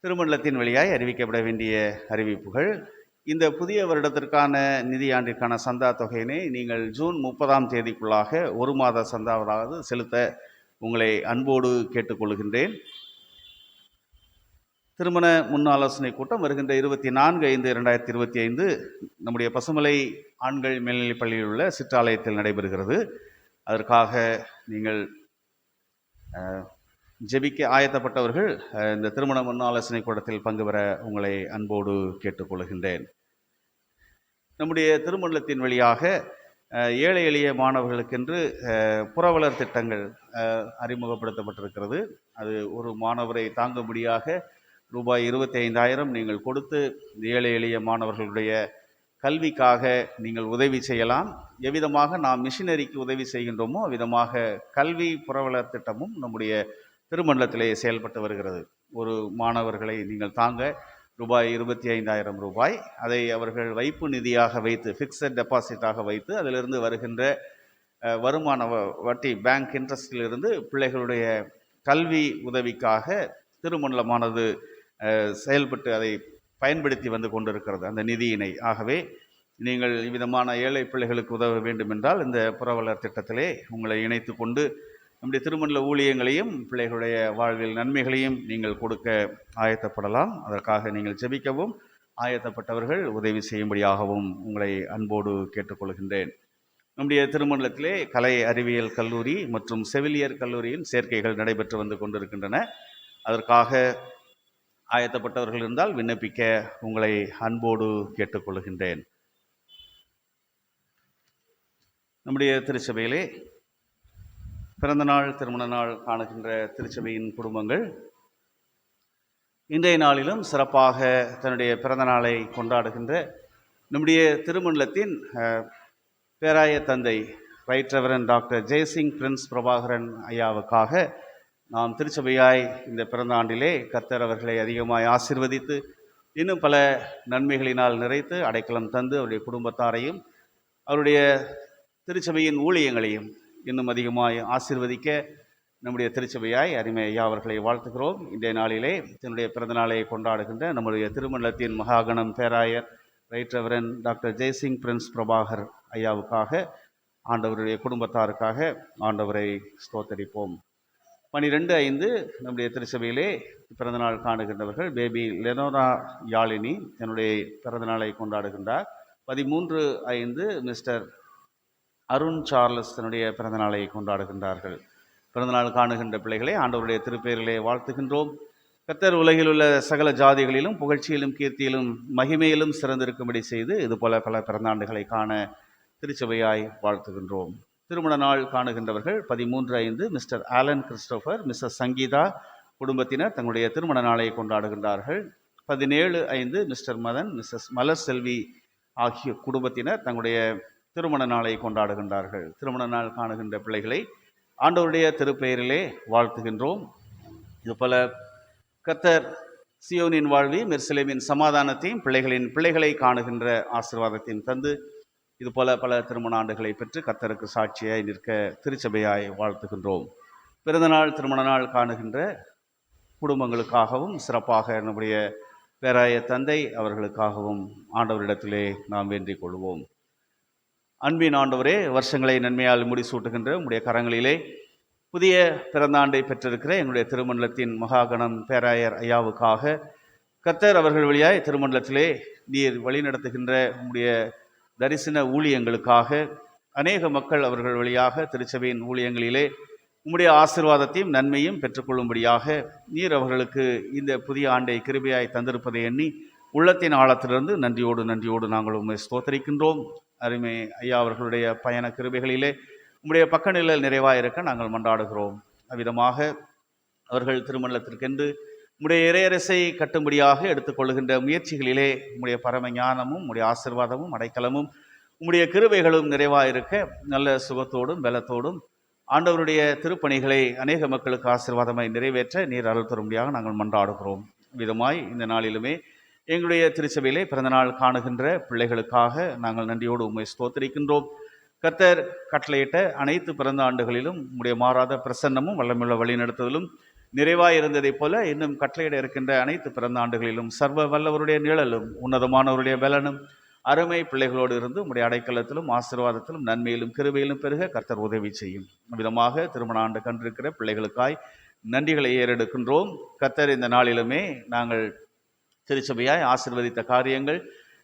திருமண்டலத்தின் வழியாய் அறிவிக்கப்பட வேண்டிய அறிவிப்புகள். இந்த புதிய வருடத்திற்கான நிதியாண்டிற்கான சந்தா தொகையினை நீங்கள் ஜூன் 30ஆம் தேதிக்குள்ளாக 1 மாத சந்தாவதாவது செலுத்த உங்களை அன்போடு கேட்டுக்கொள்கின்றேன். திருமண முன் ஆலோசனை கூட்டம் வருகின்ற 24/5/2025 நம்முடைய பசுமலை ஆண்கள் மேல்நிலைப் பள்ளியில் உள்ள சிற்றாலயத்தில் நடைபெறுகிறது. அதற்காக நீங்கள் ஜெபிக்க ஆயத்தப்பட்டவர்கள் இந்த திருமண முன் ஆலோசனை கூட்டத்தில் பங்கு பெற உங்களை அன்போடு கேட்டுக்கொள்கின்றேன். நம்முடைய திருமண்டலத்தின் வழியாக ஏழை எளிய மாணவர்களுக்கென்று புரவலர் திட்டங்கள் அறிமுகப்படுத்தப்பட்டிருக்கிறது. அது ஒரு மாணவரை தாங்கும்படியாக ரூபாய் 25,000 நீங்கள் கொடுத்து ஏழை எளிய மாணவர்களுடைய கல்விக்காக நீங்கள் உதவி செய்யலாம். எவ்விதமாக நாம் மிஷினரிக்கு உதவி செய்கின்றோமோ அவ்விதமாக கல்வி புரவலர் திட்டமும் நம்முடைய திருமண்டலத்திலே செயல்பட்டு வருகிறது. ஒரு மாணவர்களை நீங்கள் தாங்க ரூபாய் 25,000. அதை அவர்கள் வைப்பு நிதியாக வைத்து ஃபிக்ஸட் டெபாசிட்டாக வைத்து அதிலிருந்து வருகின்ற வருமான வட்டி பேங்க் இன்ட்ரெஸ்டிலிருந்து பிள்ளைகளுடைய கல்வி உதவிக்காக திருமண்டலமானது செயல்பட்டு அதை பயன்படுத்தி வந்து கொண்டிருக்கிறது அந்த நிதியினை. ஆகவே நீங்கள் இவ்விதமான ஏழை பிள்ளைகளுக்கு உதவ வேண்டும் என்றால் இந்த புரவலர் திட்டத்திலே உங்களை இணைத்து கொண்டு நம்முடைய திருமண்டல ஊழியங்களையும் பிள்ளைகளுடைய வாழ்வில் நன்மைகளையும் நீங்கள் கொடுக்க ஆயத்தப்படலாம். அதற்காக நீங்கள் ஜெபிக்கவும் ஆயத்தப்பட்டவர்கள் உதவி செய்யும்படியாகவும் உங்களை அன்போடு கேட்டுக்கொள்கின்றேன். நம்முடைய திருமண்டலத்திலே கலை அறிவியல் கல்லூரி மற்றும் செவிலியர் கல்லூரியின் சேர்க்கைகள் நடைபெற்று வந்து கொண்டிருக்கின்றன. அதற்காக ஆயத்தப்பட்டவர்கள் இருந்தால் விண்ணப்பிக்க உங்களை அன்போடு கேட்டுக்கொள்கின்றேன். நம்முடைய திருச்சபையிலே பிறந்த நாள் திருமண நாள் காணுகின்ற திருச்சபையின் குடும்பங்கள் இன்றைய நாளிலும் சிறப்பாக தன்னுடைய பிறந்த நாளை கொண்டாடுகின்ற நம்முடைய திருமண்டலத்தின் பேராய தந்தை right reverend doctor Jeyasingh Prince Prabhakaran ஐயாவுக்காக நாம் திருச்சபையாய் இந்த பிறந்த ஆண்டிலே கர்த்தர் அவர்களை அதிகமாய் ஆசீர்வதித்து இன்னும் பல நன்மைகளினால் நிறைத்து அடைக்கலம் தந்து அவருடைய குடும்பத்தாரையும் அவருடைய திருச்சபையின் ஊழியங்களையும் இன்னும் அதிகமாய் ஆசீர்வதிக்க நம்முடைய திருச்சபையாய் அருமை ஐயா அவர்களை வாழ்த்துகிறோம். இன்றைய நாளிலே தன்னுடைய பிறந்தநாளை கொண்டாடுகின்ற நம்முடைய திருமண்டலத்தின் மகாகணம் பேராயர் right reverend doctor Jeyasingh Prince Prabhakar ஐயாவுக்காக ஆண்டவருடைய குடும்பத்தாருக்காக ஆண்டவரை ஸ்தோத்தரிப்போம். 12/5 நம்முடைய திருச்சபையிலே பிறந்தநாள் காணுகின்றவர்கள் பேபி லெனோரா யாழினி தன்னுடைய பிறந்தநாளை கொண்டாடுகின்றார். 13/5 மிஸ்டர் அருண் சார்லஸ் தன்னுடைய பிறந்தநாளை கொண்டாடுகின்றார்கள். பிறந்தநாள் காணுகின்ற பிள்ளைகளை ஆண்டவருடைய திருப்பெயரிலே வாழ்த்துகின்றோம். கர்த்தர் உலகில் உள்ள சகல ஜாதிகளிலும் புகழ்ச்சியிலும் கீர்த்தியிலும் மகிமையிலும் சிறந்திருக்கும்படி செய்து இதுபோல பல பிறந்தாண்டுகளை காண திருச்சபையாய் வாழ்த்துகின்றோம். திருமண நாள் காணுகின்றவர்கள் 13/5 Mr Alan Christopher Mrs Sangeetha குடும்பத்தினர் தங்களுடைய திருமண நாளை கொண்டாடுகின்றார்கள். 17/5 மிஸ்டர் மதன் மிஸ்ஸஸ் மலர் செல்வி ஆகிய குடும்பத்தினர் தங்களுடைய திருமண நாளை கொண்டாடுகின்றார்கள். திருமண நாள் காணுகின்ற பிள்ளைகளை ஆண்டவருடைய திருப்பெயரிலே வாழ்த்துகின்றோம். இதுபோல கர்த்தர் சியோனின் வாழ்வி மெர்சலேமின் சமாதானத்தையும் பிள்ளைகளின் பிள்ளைகளை காணுகின்ற ஆசீர்வாதத்தையும் தந்து இதுபோல பல திருமண ஆண்டுகளை பெற்று கர்த்தருக்கு சாட்சியாய் நிற்க திருச்சபையாய் வாழ்த்துகின்றோம். பிறந்தநாள் திருமண நாள் காணுகின்ற குடும்பங்களுக்காகவும் சிறப்பாக நம்முடைய பேராய தந்தை அவர்களுக்காகவும் ஆண்டவரிடத்திலே நாம் வேண்டிக் கொள்வோம். அன்பின் ஆண்டவரே, வருஷங்களை நன்மையால் முடிசூட்டுகின்ற உங்களுடைய கரங்களிலே புதிய பிறந்தாண்டை பெற்றிருக்கிற எங்களுடைய திருமண்டலத்தின் மகாகணம் பேராயர் ஐயாவுக்காக கர்த்தர் அவர்கள் வழியாய் திருமண்டலத்திலே நீர் வழிநடத்துகின்ற உங்களுடைய தரிசன ஊழியங்களுக்காக அநேக மக்கள் அவர்கள் வழியாக திருச்சபையின் ஊழியங்களிலே உம்முடைய ஆசீர்வாதத்தையும் நன்மையும் பெற்றுக்கொள்ளும்படியாக நீர் அவர்களுக்கு இந்த புதிய ஆண்டை கிருபையாய் தந்திருப்பதை எண்ணி உள்ளத்தின் ஆழத்திலிருந்து நன்றியோடு நாங்கள் உம்மை ஸ்தோத்தரிக்கின்றோம். அருமை ஐயா அவர்களுடைய பயண கிருபைகளிலே உம்முடைய பக்கநிழல் நிறைவாக இருக்க நாங்கள் மன்றாடுகிறோம். அவ்விதமாக அவர்கள் திருமணத்திற்கென்று உம்முடைய இறையரசை கட்டும்படியாக எடுத்துக்கொள்ளுகின்ற முயற்சிகளிலே உம்முடைய பரம ஞானமும் உம்முடைய ஆசீர்வாதமும் அடைக்கலமும் உம்முடைய கிருபைகளும் நிறைவாக இருக்க நல்ல சுகத்தோடும் பலத்தோடும் ஆண்டவருடைய திருப்பணிகளை அநேக மக்களுக்கு ஆசீர்வாதமாய் நிறைவேற்ற நீர் அருள் தரும்படியாக நாங்கள் மன்றாடுகிறோம். விதமாய் இந்த நாளிலுமே எங்களுடைய திருச்சபையிலே பிறந்தநாள் காணுகின்ற பிள்ளைகளுக்காக நாங்கள் நன்றியோடு உம்மை ஸ்தோத்தரிக்கின்றோம். கர்த்தர் கட்டளையிட்ட அனைத்து பிறந்த ஆண்டுகளிலும் உம்முடைய மாறாத பிரசன்னமும் வல்லமுள்ள வழிநடத்துதலும் நிறைவாய் இருந்ததைப் போல இன்னும் கட்டளையிட இருக்கின்ற அனைத்து பிறந்த ஆண்டுகளிலும் சர்வ வல்லவருடைய நிழலும் உன்னதமானவருடைய பலனும் அருமை பிள்ளைகளோடு இருந்து உம்முடைய அடைக்கலத்திலும் ஆசீர்வாதத்திலும் நன்மையிலும் கிருபையிலும் பெருக கர்த்தர் உதவி செய்யும். விதமாக திருமண ஆண்டு கண்டிருக்கிற பிள்ளைகளுக்காய் நன்றிகளை ஏறெடுக்கின்றோம். கர்த்தர் இந்த நாளிலுமே நாங்கள் திருச்சபையாய் ஆசீர்வதித்த காரியங்கள்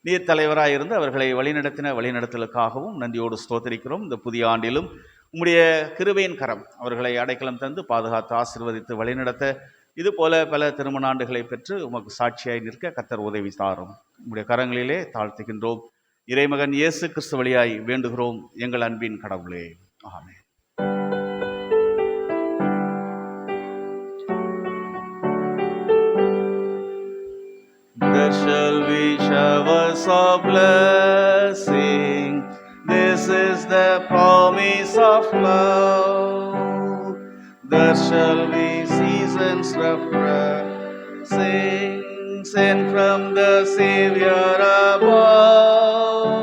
நீர் தலைவராக இருந்து அவர்களை வழிநடத்தலுக்காகவும் நன்றியோடு ஸ்தோத்தரிக்கிறோம். இந்த புதிய ஆண்டிலும் உம்முடைய கிருபையின் கரம் அவர்களை அடைக்கலம் தந்து பாதுகாத்து ஆசீர்வதித்து வழிநடத்த இது போல பல திருமண ஆண்டுகளை பெற்று உமக்கு சாட்சியாய் நிற்க கர்த்தர் உதவி தாரும். உம்முடைய கரங்களிலே தாழ்த்துகின்றோம். இறைமகன் இயேசு கிறிஸ்து வழியாய் வேண்டுகிறோம் எங்கள் அன்பின் கடவுளே. ஆமென். There shall be showers of blessing. This is the promise of love. There shall be seasons refreshing, sent from the Savior above.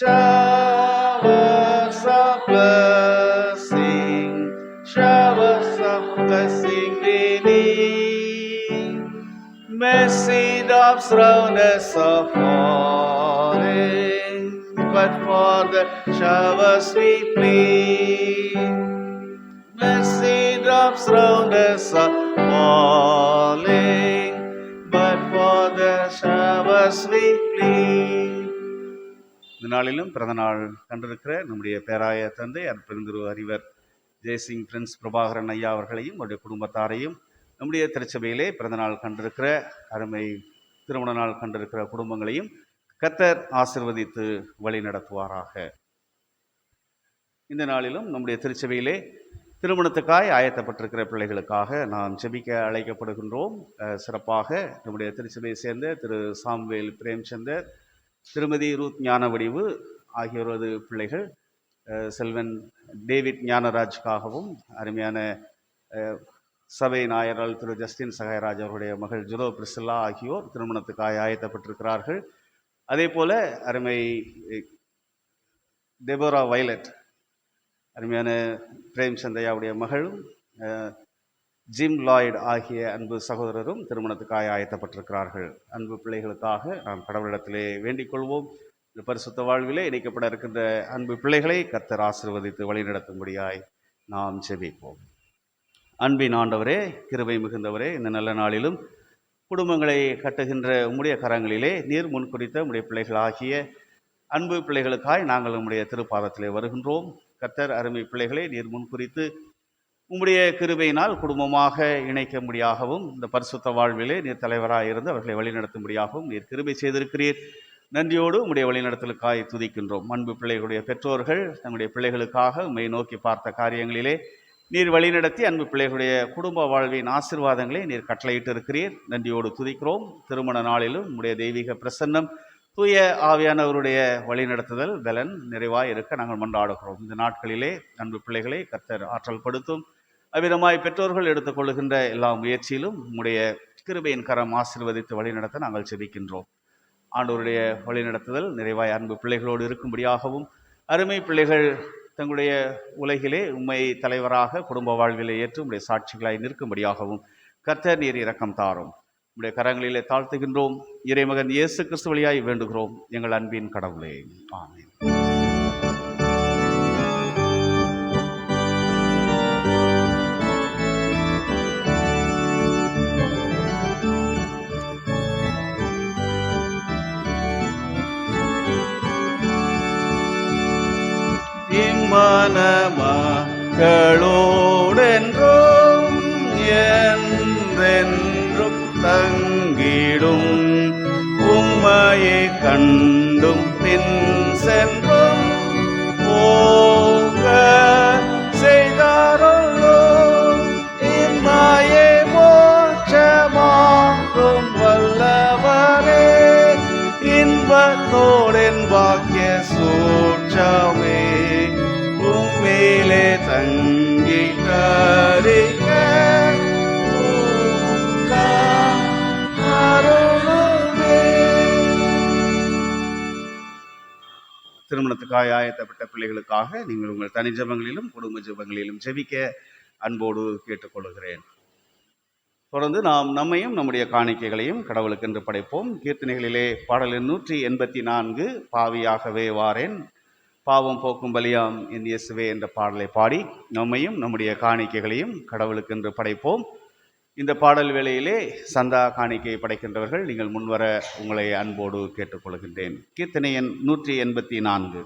Showers of blessing, showers of blessing we need. Mercy drops round us are falling, but for the showers we plead. Mercy drops round us are falling, but for the showers we plead. இந்த நாளிலும் பிறந்த நாள் கண்டிருக்கிற நம்முடைய பேராய தந்தை அருட்பெருந்திரு அறிவர் ஜெய்சிங் பிரின்ஸ் பிரபாகரன் ஐயா அவர்களையும் அவருடைய குடும்பத்தாரையும் நம்முடைய திருச்சபையிலே பிறந்தநாள் கண்டிருக்கிற அருமை திருமண நாள் கண்டிருக்கிற குடும்பங்களையும் கர்த்தர் ஆசீர்வதித்து வழி நடத்துவாராக. இந்த நாளிலும் நம்முடைய திருச்சபையிலே திருமணத்துக்காய் ஆயத்தப்பட்டிருக்கிற பிள்ளைகளுக்காக நாம் ஜெபிக்க அழைக்கப்படுகின்றோம். சிறப்பாக நம்முடைய திருச்சபையை சேர்ந்த திரு சாம்வேல் பிரேம்சந்தர், திருமதி ரூத் ஞானவடிவு ஆகியோரது பிள்ளைகள், செல்வன் டேவிட் ஞானராஜ்காகவும் அருமையான சபை நாயரால் திரு ஜஸ்டின் சகாயராஜ் அவருடைய மகள் ஜுலோ பிரிசில்லா ஆகியோர் திருமணத்துக்காக ஆயத்தப்பட்டிருக்கிறார்கள். அதே போல அருமை டெபோரா வைலட், அருமையான பிரேம் சந்தையாவுடைய மகளும் ஜிம் லாய்டு ஆகிய அன்பு சகோதரரும் திருமணத்துக்காக ஆயத்தப்பட்டிருக்கிறார்கள். அன்பு பிள்ளைகளுக்காக நாம் கடவுளிடத்திலே வேண்டிக் கொள்வோம். இந்த பரிசுத்த வாழ்விலே இணைக்கப்பட இருக்கின்ற அன்பு பிள்ளைகளை கர்த்தர் ஆசீர்வதித்து வழிநடத்தும்படியாய் நாம் ஜெபிப்போம். அன்பின் ஆண்டவரே, கிருபை மிகுந்தவரே, இந்த நல்ல நாளிலும் குடும்பங்களை கட்டுகின்ற உம்முடைய கரங்களிலே நீர் முன்குறித்த உம்முடைய பிள்ளைகளாகிய அன்பு பிள்ளைகளுக்காய் நாங்கள் உம்முடைய திருப்பாதத்திலே வருகின்றோம். கர்த்தர் அருமை பிள்ளைகளை நீர் முன்குறித்து உம்முடைய கிருபையினால் குடும்பமாக இணைக்கும்படியாகவும் இந்த பரிசுத்த வாழ்விலே நீர் தலைவராக இருந்து அவர்களை வழிநடத்தும்படியாகவும் நீர் கிருபை செய்திருக்கிறீர். நன்றியோடு உம்முடைய வழிநடத்தலுக்காய் துதிக்கின்றோம். அன்பு பிள்ளைகளுடைய பெற்றோர்கள் தங்களுடைய பிள்ளைகளுக்காக உம்மை நோக்கி பார்த்த காரியங்களிலே நீர் வழிநடத்தி அன்பு பிள்ளைகளுடைய குடும்ப வாழ்வின் ஆசீர்வாதங்களை நீர் கட்டளையிட்டு இருக்கிறீர். நன்றியோடு துதிக்கிறோம். திருமண நாளிலும் உம்முடைய தெய்வீக பிரசன்னம், தூய ஆவியானவருடைய வழிநடத்துதல் பலன் நிறைவாய் இருக்க நாங்கள் மன்றாடுகிறோம். இந்த நாட்களிலே அன்பு பிள்ளைகளை கர்த்தர் ஆற்றல் படுத்தும். அவ்விதமாய் பெற்றோர்கள் எடுத்துக்கொள்ளுகின்ற எல்லா முயற்சியிலும் உம்முடைய கிருபையின் கரம் ஆசீர்வதித்து வழிநடத்த நாங்கள் ஜெபிக்கின்றோம். ஆண்டவருடைய வழிநடத்துதல் நிறைவாய் அன்பு பிள்ளைகளோடு இருக்கும்படியாகவும், அருமை பிள்ளைகள் தங்களுடைய உலகிலே உம்மை தலைவராக குடும்ப வாழ்விலே ஏற்று உம்முடைய சாட்சிகளாய் நிற்கும்படியாகவும் கர்த்தர் நீர் இரக்கம் தாரும். உம்முடைய கரங்களிலே தாழ்த்துகின்றோம். இறைமகன் இயேசு கிறிஸ்து வழியாய் வேண்டுகிறோம் எங்கள் அன்பின் கடவுளே, ஆமென். மனமகளோடென்றும் என்றென்றும் தங்கிடும் உம்மையை கண்டும் பின் சென்றும் ஓங்க செய்தாரோ இம்மையை மோட்சமாக்கும் வல்லவரே, இன்பத்தோடென் பாக்கிய சூட்சமே உம்மிலே தங்கி தரிக்க திருமணத்துக்காக ஆயத்தப்பட்ட பிள்ளைகளுக்காக நீங்கள் உங்கள் தனி ஜெபங்களிலும் குடும்ப ஜெபங்களிலும் ஜெபிக்க அன்போடு கேட்டுக்கொள்கிறேன். தொடர்ந்து நாம் நம்மையும் நம்முடைய காணிக்கைகளையும் கடவுளுக்கென்று படைப்போம். கீர்த்தனைகளிலே பாடல் 184 பாவியாகவே வாரேன் பாவம் போக்கும் பலியாம் என் இயேசுவே என்ற பாடலை பாடி நம்மையும் நம்முடைய காணிக்கைகளையும் கடவுளுக்கென்று படைப்போம். இந்த பாடல் வேளையிலே சந்தா காணிக்கை படைக்கின்றவர்கள் நீங்கள் முன்வர உங்களை அன்போடு கேட்டுக்கொள்கின்றேன். கீர்த்தனை எண் 184.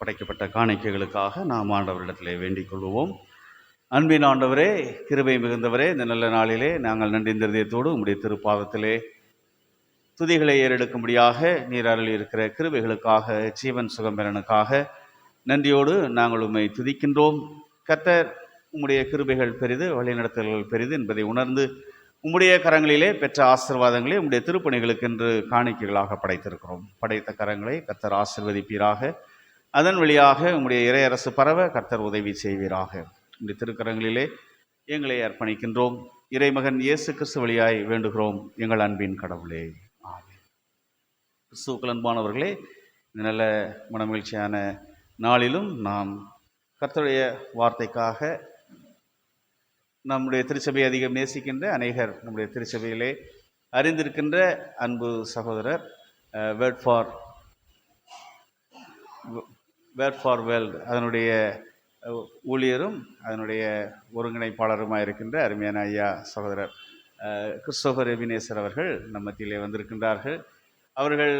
படைக்கப்பட்ட காணிக்கைகளுக்காக நாம் ஆண்டவரிடத்திலே வேண்டிக் கொள்வோம். அன்பின் ஆண்டவரே, கிருபை மிகுந்தவரே, இந்த நல்ல நாளிலே நாங்கள் நன்றி இருதயத்தோடு உம்முடைய திருப்பாதத்திலே துதிகளை ஏறெடுக்கும்படியாக நீர் அருளி இருக்கிற கிருபைகளுக்காக, ஜீவன் சுகம்பெறனுக்காக நன்றியோடு நாங்கள் உம்மை துதிக்கின்றோம். கர்த்தர், உம்முடைய கிருபைகள் பெரிது, வழிநடத்தல்கள் பெரிது என்பதை உணர்ந்து உம்முடைய கரங்களிலே பெற்ற ஆசீர்வாதங்களை உம்முடைய திருப்பணிகளுக்கென்று காணிக்கைகளாக படைத்திருக்கிறோம். படைத்த கரங்களை கர்த்தர் ஆசீர்வதிப்பீராக. அதன் வழியாக உம்முடைய இறையரசு பரவ கர்த்தர் உதவி செய்வீராக. உம்முடைய திருக்கரங்களிலே எங்களை அர்ப்பணிக்கின்றோம். இறைமகன் இயேசு கிறிஸ்து வழியாய் வேண்டுகிறோம் எங்கள் அன்பின் கடவுளே, ஆமென். கிறிஸ்துவுக்குள் அன்பானவர்களே, இந்த நல்ல மனமகிழ்ச்சியான நாளிலும் நாம் கர்த்தருடைய வார்த்தைக்காக நம்முடைய திருச்சபையை அதிகம் நேசிக்கின்ற அநேகர் நம்முடைய திருச்சபையிலே அறிந்திருக்கின்ற அன்பு சகோதரர் வேர்ட் ஃபார் வேர்ல்டு அதனுடைய ஊழியரும் அதனுடைய ஒருங்கிணைப்பாளருமாக இருக்கின்ற அருமையான ஐயா சகோதரர் கிறிஸ்டோபர் எபினேசர் அவர்கள் நம் மத்தியிலே வந்திருக்கின்றார்கள். அவர்கள்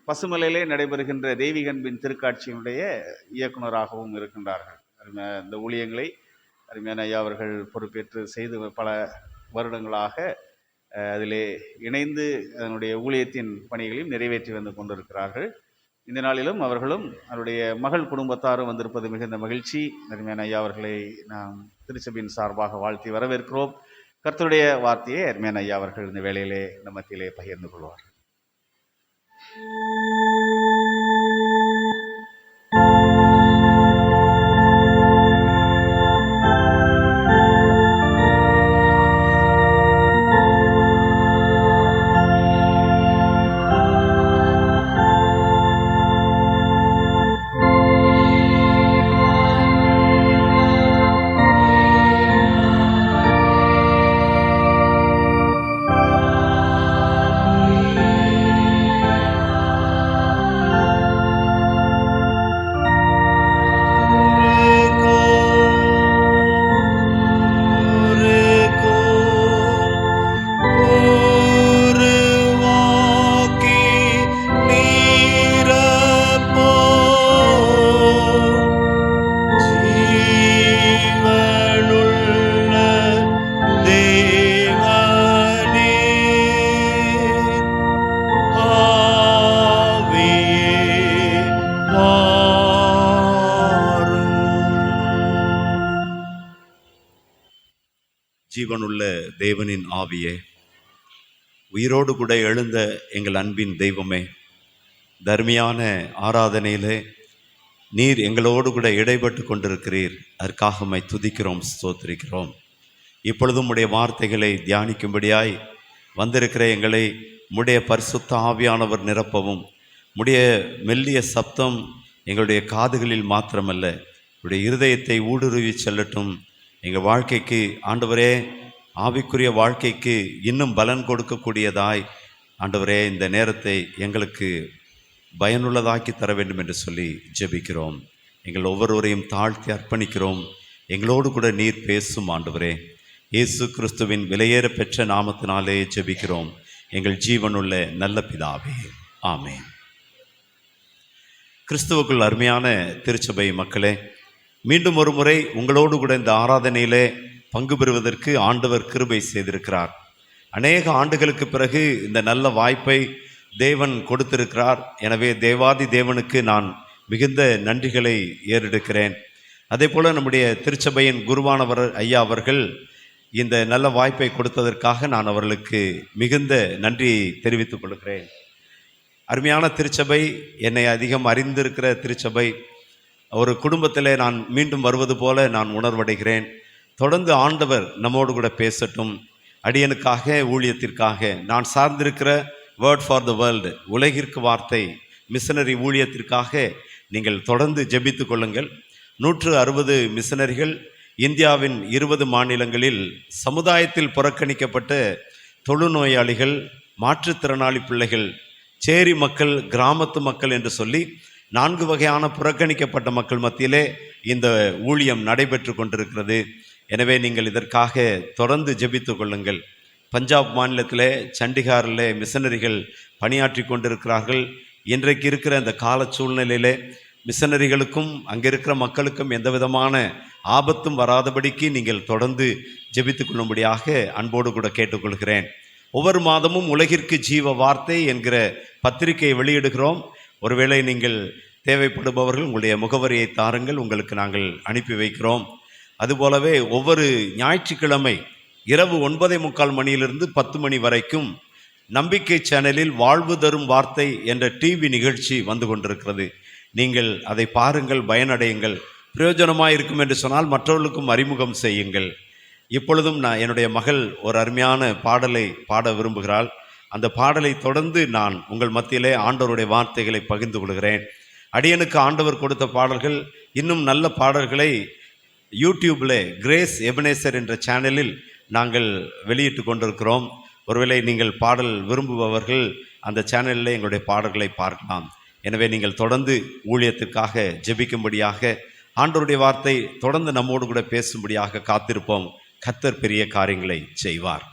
பசுமலையிலே நடைபெறுகின்ற தெய்வீக அன்பின் திருக்காட்சியினுடைய இயக்குநராகவும் இருக்கின்றார்கள். இந்த ஊழியங்களை அருமையான ஐயா அவர்கள் பொறுப்பேற்று செய்து பல வருடங்களாக அதிலே இணைந்து அதனுடைய ஊழியத்தின் பணிகளையும் நிறைவேற்றி வந்து கொண்டிருக்கிறார்கள். இந்த நாளிலும் அவர்களும் அவருடைய மகள் குடும்பத்தாரும் வந்திருப்பது மிகுந்த மகிழ்ச்சி. அருமையான ஐயா அவர்களை நாம் திருச்சபையின் சார்பாக வாழ்த்தி வரவேற்கிறோம். கர்த்தருடைய வார்த்தையை அருமையான ஐயா அவர்கள் இந்த வேளையிலே நம்ம மத்தியிலே பகிர்ந்து கொள்வார்கள். ஜீவனுள்ள தேவனின் ஆவியே, உயிரோடு கூட எழுந்த எங்கள் அன்பின் தெய்வமே, தர்மியான ஆராதனையிலே நீர் எங்களோடு கூட இடைப்பட்டு கொண்டிருக்கிறீர். அதற்காக உம்மை துதிக்கிறோம், ஸ்தோத்திரிக்கிறோம். இப்பொழுதும் உடைய வார்த்தைகளை தியானிக்கும்படியாய் வந்திருக்கிற எங்களை உடைய பரிசுத்த ஆவியானவர் நிரப்பவும், உடைய மெல்லிய சப்தம் எங்களுடைய காதுகளில் மாத்திரமல்ல, உடைய இருதயத்தை ஊடுருவி செல்லட்டும். எங்கள் வாழ்க்கைக்கு ஆண்டவரே, ஆவிக்குரிய வாழ்க்கைக்கு இன்னும் பலன் கொடுக்கக்கூடியதாய் ஆண்டவரே இந்த நேரத்தை எங்களுக்கு பயனுள்ளதாக்கி தர வேண்டும் என்று சொல்லி ஜெபிக்கிறோம். எங்கள் ஒவ்வொருவரையும் தாழ்த்தி அர்ப்பணிக்கிறோம். எங்களோடு கூட நீர் பேசும் ஆண்டவரே. இயேசு கிறிஸ்துவின் விலையேற பெற்ற நாமத்தினாலே ஜெபிக்கிறோம் எங்கள் ஜீவனுள்ள நல்ல பிதாவே, ஆமென். கிறிஸ்துவுக்குள் அருமையான திருச்சபை மக்களே, மீண்டும் ஒரு முறை உங்களோடு கூட இந்த ஆராதனையிலே பங்கு பெறுவதற்கு ஆண்டவர் கிருபை செய்திருக்கிறார். அநேக ஆண்டுகளுக்கு பிறகு இந்த நல்ல வாய்ப்பை தேவன் கொடுத்திருக்கிறார். எனவே தேவாதி தேவனுக்கு நான் மிகுந்த நன்றிகளை ஏறெடுக்கிறேன். அதே போல் நம்முடைய திருச்சபையின் குருவானவர் ஐயா அவர்கள் இந்த நல்ல வாய்ப்பை கொடுத்ததற்காக நான் அவர்களுக்கு மிகுந்த நன்றியை தெரிவித்துக் கொள்கிறேன். அருமையான திருச்சபை, என்னை அதிகம் அறிந்திருக்கிற திருச்சபை, ஒரு குடும்பத்திலே நான் மீண்டும் வருவது போல நான் உணர்வடைகிறேன். தொடர்ந்து ஆண்டவர் நம்மோடு கூட பேசட்டும். அடியனுக்காக, ஊழியத்திற்காக, நான் சார்ந்திருக்கிற வேர்ட் ஃபார் த வேர்ல்டு உலகிற்கு வார்த்தை மிஷனரி ஊழியத்திற்காக நீங்கள் தொடர்ந்து ஜெபித்து கொள்ளுங்கள். 160 மிஷனரிகள் இந்தியாவின் 20 மாநிலங்களில் சமுதாயத்தில் புறக்கணிக்கப்பட்ட தொழுநோயாளிகள், மாற்றுத்திறனாளி பிள்ளைகள், சேரி மக்கள், கிராமத்து மக்கள் என்று சொல்லி 4 வகையான புறக்கணிக்கப்பட்ட மக்கள் மத்தியிலே இந்த ஊழியம் நடைபெற்று கொண்டிருக்கிறது. எனவே நீங்கள் இதற்காக தொடர்ந்து ஜெபித்து கொள்ளுங்கள். பஞ்சாப் மாநிலத்திலே சண்டிகாரில் மிஷனரிகள் பணியாற்றி கொண்டிருக்கிறார்கள். இன்றைக்கு இருக்கிற அந்த கால சூழ்நிலையிலே மிஷனரிகளுக்கும் அங்கே இருக்கிற மக்களுக்கும் எந்த விதமான ஆபத்தும் வராதபடிக்கு நீங்கள் தொடர்ந்து ஜெபித்துக் கொள்ளும்படியாக அன்போடு கூட கேட்டுக்கொள்கிறேன். ஒவ்வொரு மாதமும் உலகிற்கு ஜீவ வார்த்தை என்கிற பத்திரிகையை வெளியிடுகிறோம். ஒருவேளை நீங்கள் தேவைப்படுபவர்கள் உங்களுடைய முகவரியை தாருங்கள், உங்களுக்கு நாங்கள் அனுப்பி வைக்கிறோம். அதுபோலவே ஒவ்வொரு ஞாயிற்றுக்கிழமை இரவு 9:45 மணியிலிருந்து 10 மணி வரைக்கும் நம்பிக்கை சேனலில் வாழ்வு தரும் வார்த்தை என்ற டிவி நிகழ்ச்சி வந்து கொண்டிருக்கிறது. நீங்கள் அதை பாருங்கள், பயனடையுங்கள். பிரயோஜனமாக இருக்கும் என்று சொன்னால் மற்றவர்களுக்கும் அறிமுகம் செய்யுங்கள். இப்பொழுதும் நான் என்னுடைய மகள் ஒரு அருமையான பாடலை பாட விரும்புகிறாள். அந்த பாடலை தொடர்ந்து நான் உங்கள் மத்தியிலே ஆண்டவருடைய வார்த்தைகளை பகிர்ந்து கொள்கிறேன். அடியனுக்கு ஆண்டவர் கொடுத்த பாடல்கள், இன்னும் நல்ல பாடல்களை யூடியூப்பில் கிரேஸ் எபனேசர் என்ற சேனலில் நாங்கள் வெளியிட்டு கொண்டிருக்கிறோம். ஒருவேளை நீங்கள் பாடல் விரும்புபவர்கள் அந்த சேனலில் எங்களுடைய பாடல்களை பார்க்கலாம். எனவே நீங்கள் தொடர்ந்து ஊழியத்திற்காக ஜெபிக்கும்படியாக, ஆண்டவருடைய வார்த்தை தொடர்ந்து நம்மோடு கூட பேசும்படியாக காத்திருப்போம். கர்த்தர் பெரிய காரியங்களை செய்வார்.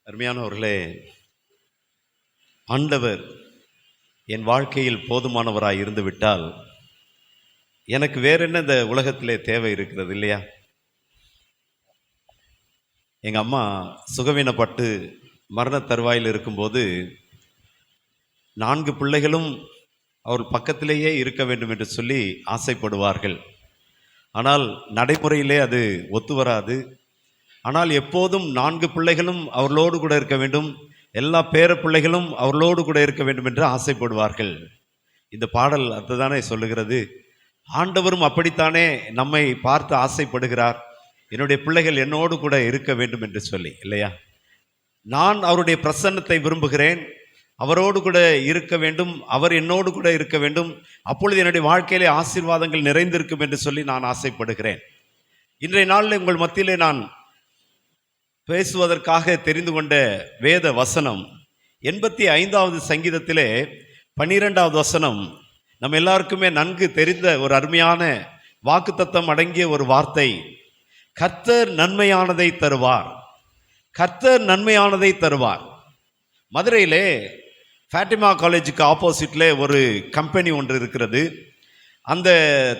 அருமையானவர்களே, ஆண்டவர் என் வாழ்க்கையில் போதுமானவராய் இருந்து விட்டால் எனக்கு வேற என்ன இந்த உலகத்திலே தேவை இருக்கிறது இல்லையா? எங்கள் அம்மா சுகவீனப்பட்டு மரண தருவாயில் இருக்கும்போது 4 பிள்ளைகளும் அவர் பக்கத்திலேயே இருக்க வேண்டும் என்று சொல்லி ஆசைப்படுவார்கள். ஆனால் நடைமுறையிலே அது ஒத்து வராது. ஆனால் எப்போதும் 4 பிள்ளைகளும் அவர்களோடு கூட இருக்க வேண்டும், எல்லா பேர பிள்ளைகளும் அவர்களோடு கூட இருக்க வேண்டும் என்று ஆசைப்படுவார்கள். இந்த பாடல் அதுதானே சொல்லுகிறது. ஆண்டவரும் அப்படித்தானே நம்மை பார்த்து ஆசைப்படுகிறார், என்னுடைய பிள்ளைகள் என்னோடு கூட இருக்க வேண்டும் என்று சொல்லி, இல்லையா? நான் அவருடைய பிரசன்னத்தை விரும்புகிறேன், அவரோடு கூட இருக்க வேண்டும், அவர் என்னோடு கூட இருக்க வேண்டும், அப்பொழுது என்னுடைய வாழ்க்கையிலே ஆசீர்வாதங்கள் நிறைந்திருக்கும் என்று சொல்லி நான் ஆசைப்படுகிறேன். இன்றைய நாளில் உங்கள் மத்தியிலே நான் பேசுவதற்காக தெரிந்து கொண்ட வேத வசனம் 85வது சங்கீதத்திலே 12வது வசனம். நம்ம எல்லாருக்குமே நன்கு தெரிந்த ஒரு அருமையான வாக்குத்தத்தம் அடங்கிய ஒரு வார்த்தை. கர்த்தர் நன்மையானதை தருவார், கர்த்தர் நன்மையானதை தருவார். மதுரையிலே ஃபேட்டிமா காலேஜுக்கு ஆப்போசிட்டில் ஒரு கம்பெனி ஒன்று இருக்கிறது. அந்த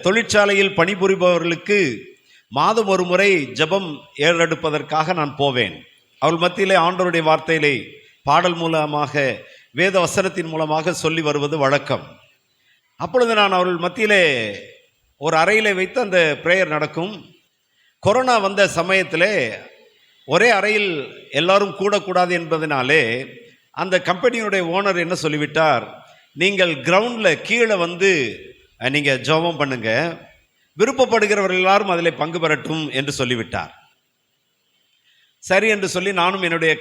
தொழிற்சாலையில் பணிபுரிபவர்களுக்கு மாதம் ஒரு முறை ஜெபம் ஏறெடுப்பதற்காக நான் போவேன். அவள் மத்தியிலே ஆண்டவருடைய வார்த்தையிலே பாடல் மூலமாக வேத வசனத்தின் மூலமாக சொல்லி வருவது வழக்கம். அப்பொழுது நான் அவர்கள் மத்தியிலே ஒரு அறையிலே வைத்து அந்த பிரேயர் நடக்கும். கொரோனா வந்த சமயத்தில் ஒரே அறையில் எல்லாரும் கூடக்கூடாது என்பதனாலே அந்த கம்பெனியுடைய ஓனர் என்ன சொல்லிவிட்டார், நீங்கள் கிரவுண்டில் கீழே வந்து நீங்கள் ஜெபம் பண்ணுங்க, விருப்பப்படுகிறவர்கள் எல்லாரும் அதில் பங்கு பெறட்டும் என்று சொல்லிவிட்டார். சரி என்று சொல்லி நானும் என்னுடைய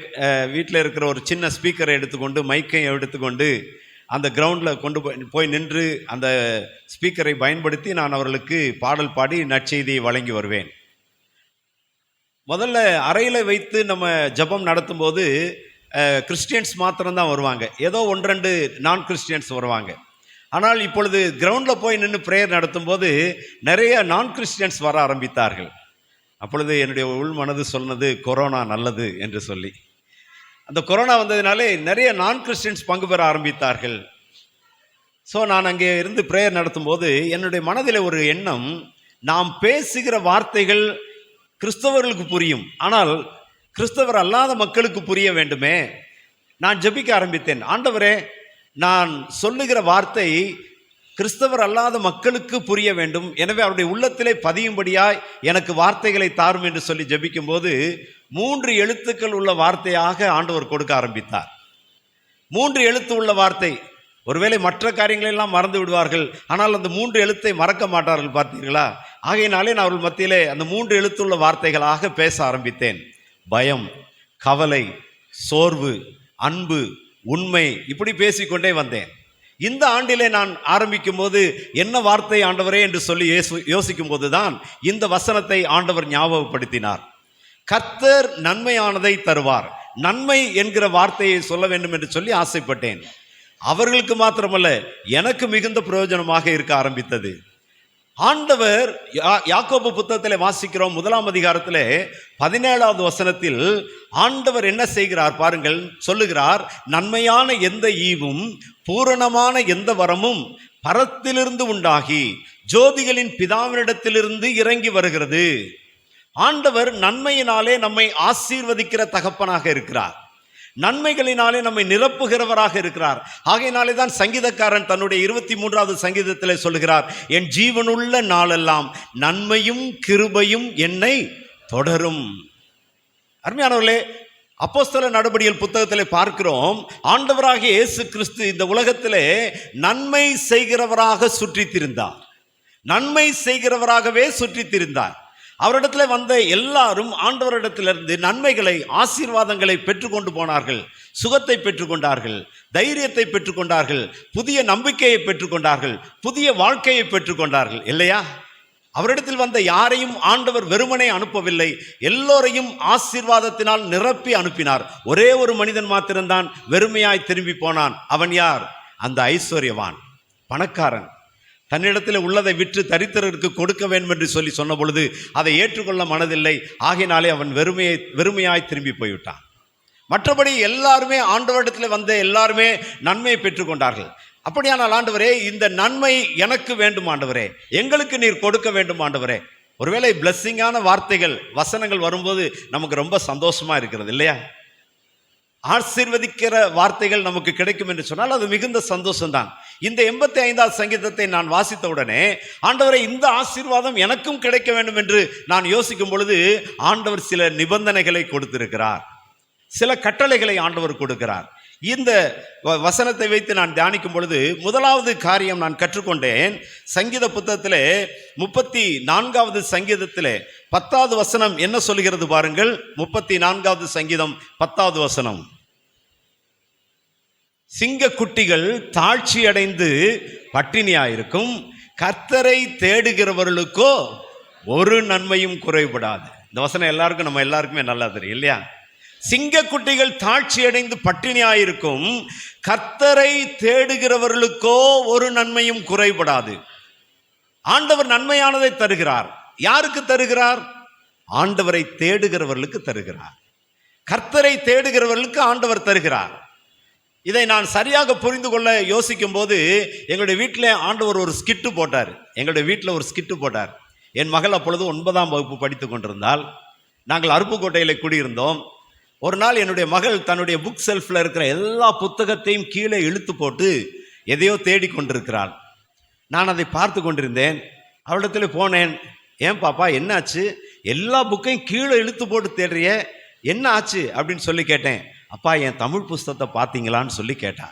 வீட்டில் இருக்கிற ஒரு சின்ன ஸ்பீக்கரை எடுத்துக்கொண்டு மைக்கையும் எடுத்துக்கொண்டு அந்த கிரவுண்டில் கொண்டு போய் நின்று அந்த ஸ்பீக்கரை பயன்படுத்தி நான் அவர்களுக்கு பாடல் பாடி நற்செய்தியை வழங்கி வருவேன். முதல்ல அறையில் வைத்து நம்ம ஜெபம் நடத்தும்போது கிறிஸ்டியன்ஸ் மாத்திரம்தான் வருவாங்க, ஏதோ 1-2 நான் கிறிஸ்டியன்ஸ் வருவாங்க. ஆனால் இப்பொழுது கிரவுண்டில் போய் நின்று ப்ரேயர் நடத்தும்போது நிறைய நான் கிறிஸ்டியன்ஸ் வர ஆரம்பித்தார்கள். அப்பொழுது என்னுடைய உள் மனது சொன்னது, கொரோனா நல்லது என்று சொல்லி. அந்த கொரோனா வந்ததினாலே நிறைய நான் கிறிஸ்டியன்ஸ் பங்கு பெற ஆரம்பித்தார்கள். ஸோ நான் அங்கே இருந்து ப்ரேயர் நடத்தும்போது என்னுடைய மனதில் ஒரு எண்ணம், நாம் பேசுகிற வார்த்தைகள் கிறிஸ்தவர்களுக்கு புரியும், ஆனால் கிறிஸ்தவர் அல்லாத மக்களுக்கு புரிய வேண்டுமே. நான் ஜெபிக்க ஆரம்பித்தேன், ஆண்டவரே நான் சொல்லுகிற வார்த்தை கிறிஸ்தவர் அல்லாத மக்களுக்கு புரிய வேண்டும், எனவே அவருடைய உள்ளத்திலே பதியும்படியாய் எனக்கு வார்த்தைகளை தாரும் என்று சொல்லி ஜெபிக்கும் போது 3 எழுத்துக்கள் உள்ள வார்த்தையாக ஆண்டவர் கொடுக்க ஆரம்பித்தார். 3 எழுத்து உள்ள வார்த்தை. ஒருவேளை மற்ற காரியங்களெல்லாம் மறந்து விடுவார்கள், ஆனால் அந்த 3 எழுத்தை மறக்க மாட்டார்கள், பார்த்தீர்களா? ஆகையினாலே நான் அவர்கள் மத்தியிலே அந்த 3 எழுத்துள்ள வார்த்தைகளாக பேச ஆரம்பித்தேன். பயம், கவலை, சோர்வு, அன்பு, உண்மை, இப்படி பேசிக்கொண்டே வந்தேன். இந்த ஆண்டிலே நான் ஆரம்பிக்கும் போது என்ன வார்த்தை ஆண்டவரே என்று சொல்லி யோசிக்கும் போதுதான் இந்த வசனத்தை ஆண்டவர் ஞாபகப்படுத்தினார். கர்த்தர் நன்மையானதை தருவார். நன்மை என்கிற வார்த்தையை சொல்ல வேண்டும் என்று சொல்லி ஆசைப்பட்டேன். அவர்களுக்கு மாத்திரமல்ல, எனக்கு மிகுந்த பிரயோஜனமாக இருக்க ஆரம்பித்தது. ஆண்டவர் யாக்கோபு புத்தகத்திலே வாசிக்கிறோம், 1ஆம் அதிகாரத்திலே 17வது வசனத்தில் ஆண்டவர் என்ன செய்கிறார் பாருங்கள். சொல்லுகிறார், நன்மையான எந்த ஈவும் பூரணமான எந்த வரமும் பரத்திலிருந்து உண்டாகி ஜோதிகளின் பிதாவினிடத்திலிருந்து இறங்கி வருகிறது. ஆண்டவர் நன்மையினாலே நம்மை ஆசீர்வதிக்கிற தகப்பனாக இருக்கிறார், நன்மைகளினாலே நம்மை நிரப்புகிறவராக இருக்கிறார். ஆகையினாலே தான் சங்கீதக்காரன் தன்னுடைய 23வது சங்கீதத்திலே சொல்லுகிறார், என் ஜீவனுள்ள நாளெல்லாம் நன்மையும் கிருபையும் என்னை தொடரும். அருமையானவர்களே, அப்போஸ்தல நடபடிகள் புத்தகத்திலே பார்க்கிறோம், ஆண்டவராகிய இயேசு கிறிஸ்து இந்த உலகத்திலே நன்மை செய்கிறவராக சுற்றித் திரிந்தார், நன்மை செய்கிறவராகவே சுற்றித் திரிந்தார். அவரிடத்தில் வந்த எல்லாரும் ஆண்டவரிடத்திலிருந்து நன்மைகளை, ஆசீர்வாதங்களை பெற்றுக்கொண்டு போனார்கள். சுகத்தை பெற்றுக்கொண்டார்கள், தைரியத்தை பெற்றுக்கொண்டார்கள், புதிய நம்பிக்கையை பெற்றுக்கொண்டார்கள், புதிய வாழ்க்கையை பெற்றுக்கொண்டார்கள், இல்லையா? அவரிடத்தில் வந்த யாரையும் ஆண்டவர் வெறுமனே அனுப்பவில்லை, எல்லோரையும் ஆசீர்வாதத்தினால் நிரப்பி அனுப்பினார். ஒரே ஒரு மனிதன் மாத்திரம்தான் வெறுமையாய் திரும்பி போனான். அவன் யார்? அந்த ஐஸ்வர்யவான், பணக்காரன். தன்னிடத்தில் உள்ளதை விற்று தரித்திரருக்கு கொடுக்க வேண்டும் என்று சொல்லி சொன்ன பொழுது அதை ஏற்றுக்கொள்ள மனதில்லை. ஆகையினாலே அவன் வெறுமையாய் திரும்பி போய்விட்டான். மற்றபடி எல்லாருமே ஆண்டவரிடத்தில் வந்த எல்லாருமே நன்மையை பெற்றுக்கொண்டார்கள். அப்படியானால் ஆண்டவரே, இந்த நன்மை எனக்கு வேண்டும் ஆண்டவரே, எங்களுக்கு நீர் கொடுக்க வேண்டும் ஆண்டவரே. ஒருவேளை பிளஸ்ஸிங்கான வார்த்தைகள் வசனங்கள் வரும்போது நமக்கு ரொம்ப சந்தோஷமா இருக்கிறது இல்லையா? ஆசீர்வதிக்கிற வார்த்தைகள் நமக்கு கிடைக்கும் என்று சொன்னால் அது மிகுந்த சந்தோஷம்தான். இந்த 85வது சங்கீதத்தை நான் வாசித்த உடனே, ஆண்டவரை இந்த ஆசீர்வாதம் எனக்கும் கிடைக்க வேண்டும் என்று நான் யோசிக்கும் பொழுது, ஆண்டவர் சில நிபந்தனைகளை கொடுத்திருக்கிறார், சில கட்டளைகளை ஆண்டவர் கொடுக்கிறார். இந்த வசனத்தை வைத்து நான் தியானிக்கும் பொழுது முதலாவது காரியம் நான் கற்றுக்கொண்டேன். சங்கீத புத்தகத்திலே 34வது சங்கீதத்திலே 10வது வசனம் என்ன சொல்கிறது பாருங்கள். 34வது சங்கீதம் 10வது வசனம். சிங்கக்குட்டிகள் தாழ்ச்சி அடைந்து பட்டினியாயிருக்கும், கர்த்தரை தேடுகிறவர்களுக்கோ ஒரு நன்மையும் குறைபடாது. இந்த வசனம் எல்லாருக்கும், நம்ம எல்லாருக்குமே நல்லா தெரியும் இல்லையா? சிங்கக்குட்டிகள் தாழ்ச்சி அடைந்து பட்டினியாயிருக்கும், கர்த்தரை தேடுகிறவர்களுக்கோ ஒரு நன்மையும் குறைபடாது. ஆண்டவர் நன்மையானதை தருகிறார். யாருக்கு தருகிறார்? ஆண்டவரை தேடுகிறவர்களுக்கு தருகிறார். கர்த்தரை தேடுகிறவர்களுக்கு ஆண்டவர் தருகிறார். இதை நான் சரியாக புரிந்து கொள்ள யோசிக்கும் போது, எங்களுடைய வீட்டில் ஆண்டவர் ஒரு ஸ்கிட்டு போட்டார். எங்களுடைய வீட்டில் ஒரு ஸ்கிட்டு போட்டார். என் மகள் அப்பொழுது 9ஆம் வகுப்பு படித்து கொண்டிருந்தால், நாங்கள் அருப்புக்கோட்டையில் குடியிருந்தோம். ஒரு நாள் என்னுடைய மகள் தன்னுடைய புக் செல்ஃபில் இருக்கிற எல்லா புத்தகத்தையும் கீழே இழுத்து போட்டு எதையோ தேடி கொண்டிருக்கிறாள். நான் அதை பார்த்து கொண்டிருந்தேன். அவளிடத்துல போனேன். ஏன் பாப்பா, என்ன ஆச்சு? எல்லா புக்கையும் கீழே இழுத்து போட்டு தேடுறிய, என்ன ஆச்சு அப்படின்னு சொல்லி கேட்டேன். அப்பா, என் தமிழ் புஸ்தகத்தை பார்த்தீங்களான்னு சொல்லி கேட்டா.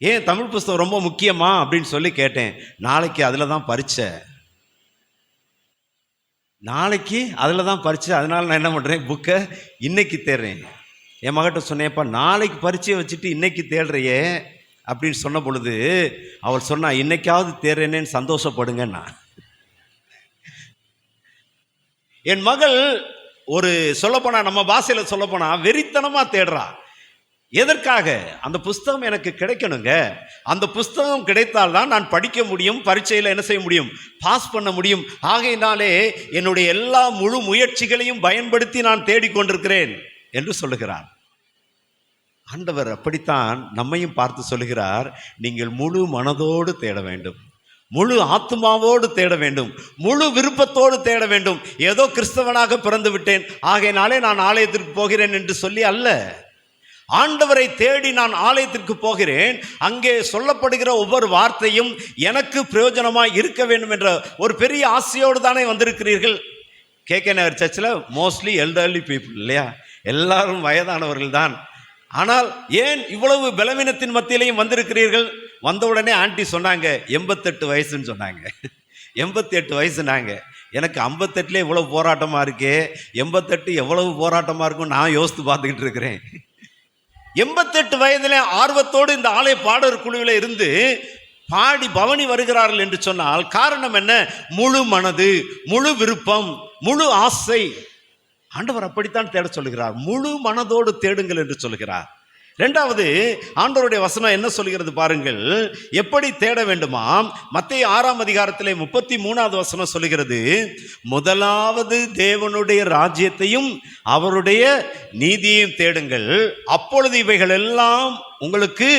ஏன் தமிழ் புஸ்தகம் ரொம்ப முக்கியமா அப்படின்னு சொல்லி கேட்டேன். நாளைக்கு அதில் தான் பரீட்சை, நாளைக்கு அதில் தான் பரீட்சை, அதனால நான் என்ன பண்ணுறேன், புக்கை இன்னைக்கு தேடுறேன். என் மகிட்ட சொன்னேன்ப்பா, நாளைக்கு பரீட்சையை வச்சுட்டு இன்னைக்கு தேடுறையே அப்படின்னு சொன்ன பொழுது அவள் சொன்னா, இன்னைக்காவது தேடுறேனேன்னு சந்தோஷப்படுங்கன்னா. என் மகள் ஒரு சொல்லப்போனா, நம்ம பாஷையில் சொல்லப்போனா வெறித்தனமாக தேடுறா. எதற்காக? அந்த புஸ்தகம் எனக்கு கிடைக்கணுங்க. அந்த புஸ்தகம் கிடைத்தால்தான் நான் படிக்க முடியும், பரீட்சையில் என்ன செய்ய முடியும், பாஸ் பண்ண முடியும். ஆகையினாலே என்னுடைய எல்லா முழு முயற்சிகளையும் பயன்படுத்தி நான் தேடிக்கொண்டிருக்கிறேன் என்று சொல்லுகிறார். ஆண்டவர் அப்படித்தான் நம்மையும் பார்த்து சொல்லுகிறார், நீங்கள் முழு மனதோடு தேட வேண்டும், முழு ஆத்மாவோடு தேட வேண்டும், முழு விருப்பத்தோடு தேட வேண்டும். ஏதோ கிறிஸ்தவனாக பிறந்து விட்டேன், ஆகையினாலே நான் ஆலயத்திற்கு போகிறேன் என்று சொல்லி அல்ல. ஆண்டவரை தேடி நான் ஆலயத்திற்கு போகிறேன், அங்கே சொல்லப்படுகிற ஒவ்வொரு வார்த்தையும் எனக்கு பிரயோஜனமாய் இருக்க வேண்டும் என்ற ஒரு பெரிய ஆசையோடு தானே வந்திருக்கிறீர்கள். கேகே நகர் சர்ச்சில் மோஸ்ட்லி எல்டர்லி பீப்புள் இல்லையா, எல்லாரும் வயதானவர்கள் தான். ஆனால் ஏன் இவ்வளவு பலவீனத்தின் மத்தியிலையும் வந்திருக்கிறீர்கள்? வந்த உடனே ஆண்டி சொன்னாங்க 88 வயசுன்னு சொன்னாங்க. 88 வயசுனாங்க. எனக்கு 58 இவ்வளவு போராட்டமா இருக்கே, 88 எவ்வளவு போராட்டமா இருக்கும் நான் யோசித்து பார்த்துக்கிட்டு இருக்கிறேன். 88 வயதிலே ஆர்வத்தோடு இந்த ஆலய பாடல் குழுவில் இருந்து பாடி பவனி வருகிறார்கள் என்று சொன்னால் காரணம் என்ன? முழு மனது, முழு விருப்பம், முழு ஆசை. ஆண்டவர் அப்படித்தான் தேட சொல்லுகிறார். முழு மனதோடு தேடுங்கள் என்று சொல்லுகிறார். இரண்டாவது, ஆண்டவருடைய வசனம் என்ன சொல்கிறது பாருங்கள், எப்படி தேட வேண்டுமாம். மத்தேயு 6ஆம் அதிகாரத்திலே 33வது வசனம் சொல்லுகிறது, முதலாவது தேவனுடைய ராஜ்யத்தையும் அவருடைய நீதியையும் தேடுங்கள், அப்பொழுது இவைகள் எல்லாம் உங்களுக்கு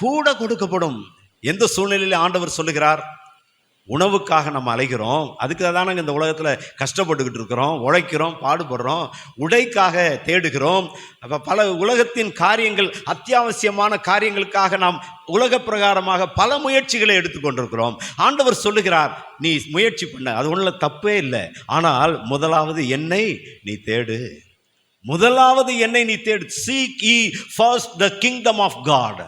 கூட கொடுக்கப்படும். எந்த சூழ்நிலையில் ஆண்டவர் சொல்லுகிறார்? உணவுக்காக நம்ம அலைகிறோம், அதுக்கு தானே இந்த உலகத்தில் கஷ்டப்பட்டுக்கிட்டு இருக்கிறோம், உழைக்கிறோம், பாடுபடுறோம், உடைக்காக தேடுகிறோம். அப்போ பல உலகத்தின் காரியங்கள், அத்தியாவசியமான காரியங்களுக்காக நாம் உலக பிரகாரமாக பல முயற்சிகளை எடுத்துக்கொண்டிருக்கிறோம். ஆண்டவர் சொல்லுகிறார், நீ முயற்சி பண்ண, அது ஒன்றில் தப்பே இல்லை. ஆனால் முதலாவது என்னை நீ தேடு, முதலாவது என்னை நீ தேடு. Seek ye first the kingdom of God.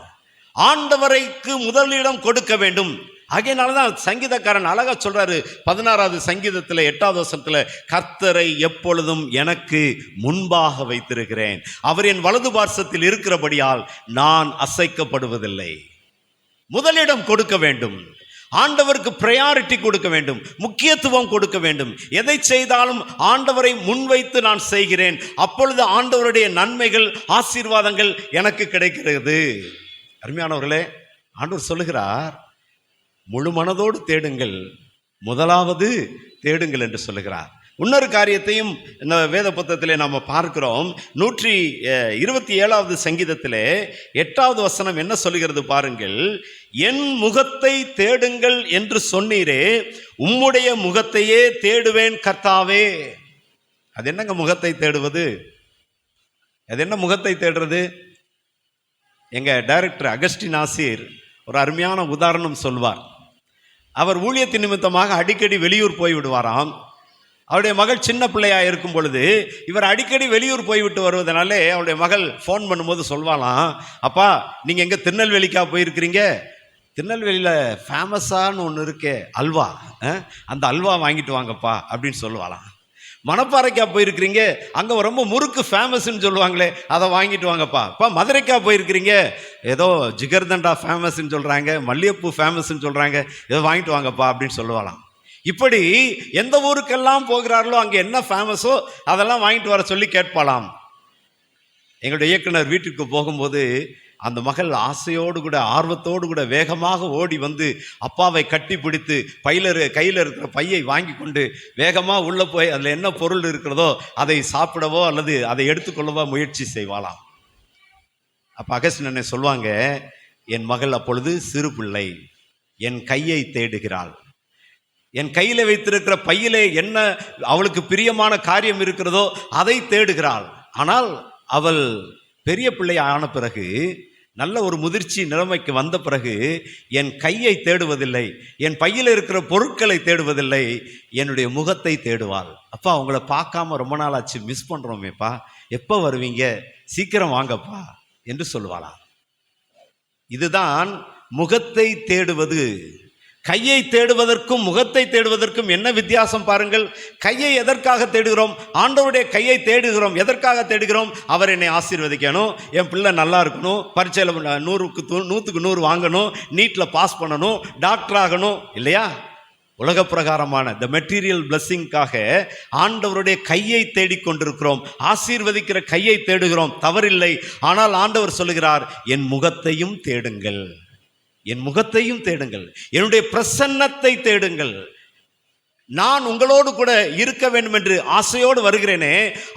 ஆண்டவரைக்கு முதலிடம் கொடுக்க வேண்டும். ஆகையினாலதான் சங்கீதக்காரன் அழகா சொல்றாரு 16வது சங்கீதத்தில் 8வது வசனத்துல, கர்த்தரை எப்பொழுதும் எனக்கு முன்பாக வைத்திருக்கிறேன், அவர் என் வலது பார்சத்தில் இருக்கிறபடியால் நான் அசைக்கப்படுவதில்லை. முதலிடம் கொடுக்க வேண்டும், ஆண்டவருக்கு பிரையாரிட்டி கொடுக்க வேண்டும், முக்கியத்துவம் கொடுக்க வேண்டும். எதை செய்தாலும் ஆண்டவரை முன்வைத்து நான் செய்கிறேன், அப்பொழுது ஆண்டவருடைய நன்மைகள், ஆசீர்வாதங்கள் எனக்கு கிடைக்கிறது. அருமையானவர்களே, ஆண்டவர் சொல்லுகிறார், முழு மனதோடு தேடுங்கள், முதலாவது தேடுங்கள் என்று சொல்லுகிறார். இன்னொரு காரியத்தையும் இந்த வேத புத்தகத்திலே நாம் பார்க்கிறோம். 127வது சங்கீதத்திலே 8வது வசனம் என்ன சொல்லுகிறது பாருங்கள். என் முகத்தை தேடுங்கள் என்று சொன்னீரே, உம்முடைய முகத்தையே தேடுவேன் கர்த்தாவே. அது என்னங்க முகத்தை தேடுவது? அது என்ன முகத்தை தேடுறது? எங்க டைரக்டர் அகஸ்டின் ஆசீர் ஒரு அருமையான உதாரணம் சொல்வார். அவர் ஊழியத்தின் நிமித்தமாக அடிக்கடி வெளியூர் போய் விடுவாராம். அவருடைய மகள் சின்ன பிள்ளையா இருக்கும் பொழுது இவர் அடிக்கடி வெளியூர் போய்விட்டு வருவதனாலே அவருடைய மகள் ஃபோன் பண்ணும்போது சொல்வாளாம், அப்பா நீங்கள் எங்கே திருநெல்வேலிக்கா போயிருக்கிறீங்க? திருநெல்வேலியில் ஃபேமஸான்னு ஒன்று இருக்கே அல்வா, அந்த அல்வா வாங்கிட்டு வாங்கப்பா அப்படின்னு சொல்லுவாளாம். மணப்பாறைக்கா போயிருக்கிறீங்க, அங்கே ரொம்ப முறுக்கு ஃபேமஸ்ன்னு சொல்லுவாங்களே, அதை வாங்கிட்டு வாங்கப்பா. இப்போ மதுரைக்கா போயிருக்கிறீங்க, ஏதோ ஜிகர்தண்டா ஃபேமஸ்ன்னு சொல்கிறாங்க, மல்லிகைப்பூ ஃபேமஸ்ன்னு சொல்கிறாங்க, ஏதோ வாங்கிட்டு வாங்கப்பா அப்படின்னு சொல்லுவாளாம். இப்படி எந்த ஊருக்கெல்லாம் போகிறார்களோ அங்கே என்ன ஃபேமஸோ அதெல்லாம் வாங்கிட்டு வர சொல்லி கேட்பாளாம். எங்களுடைய இயக்குனர் வீட்டுக்கு போகும்போது அந்த மகள் ஆசையோடு கூட ஆர்வத்தோடு கூட வேகமாக ஓடி வந்து அப்பாவை கட்டி பிடித்து கையில் இருக்கிற பையை வாங்கி கொண்டு வேகமாக உள்ளே போய் அதில் என்ன பொருள் இருக்கிறதோ அதை சாப்பிடவோ அல்லது அதை எடுத்துக்கொள்ளவோ முயற்சி செய்வாளாம். அப்போ அகஸ்டின் அண்ணன் சொல்லுவாங்க, என் மகள் அப்பொழுது சிறு பிள்ளை, என் கையை தேடுகிறாள், என் கையில் வைத்திருக்கிற பையிலே என்ன அவளுக்கு பிரியமான காரியம் இருக்கிறதோ அதை தேடுகிறாள். ஆனால் அவள் பெரிய பிள்ளை ஆன பிறகு, நல்ல ஒரு முதிர்ச்சி நிலைமைக்கு வந்த பிறகு என் கையை தேடுவதில்லை, என் பையில் இருக்கிற பொருட்களை தேடுவதில்லை, என்னுடைய முகத்தை தேடுவாள். அப்பா அவங்கள பார்க்காம ரொம்ப நாள் ஆச்சு, மிஸ் பண்ணுறோமேப்பா, எப்போ வருவீங்க, சீக்கிரம் வாங்கப்பா என்று சொல்லுவாளா. இதுதான் முகத்தை தேடுவது. கையை தேடுவதற்கும் முகத்தை தேடுவதற்கும் என்ன வித்தியாசம் பாருங்கள். கையை எதற்காக தேடுகிறோம்? ஆண்டவருடைய கையை தேடுகிறோம். எதற்காக தேடுகிறோம்? அவர் என்னை ஆசீர்வதிக்கணும், என் பிள்ளை நல்லா இருக்கணும், பரீட்சையில் 100க்கு 100 வாங்கணும், நீட்டில் பாஸ் பண்ணணும், டாக்டர் ஆகணும், இல்லையா? உலக பிரகாரமான த மெட்டீரியல் பிளஸ்ஸிங்காக ஆண்டவருடைய கையை தேடிக்கொண்டிருக்கிறோம், ஆசீர்வதிக்கிற கையை தேடுகிறோம், தவறில்லை. ஆனால் ஆண்டவர் சொல்லுகிறார், என் முகத்தையும் தேடுங்கள், என் முகத்தையும் தேடுங்கள், என்னுடைய பிரசன்னத்தை தேடுங்கள். நான் உங்களோடு கூட இருக்க வேண்டும் என்று ஆசையோடு வருகிறேனே,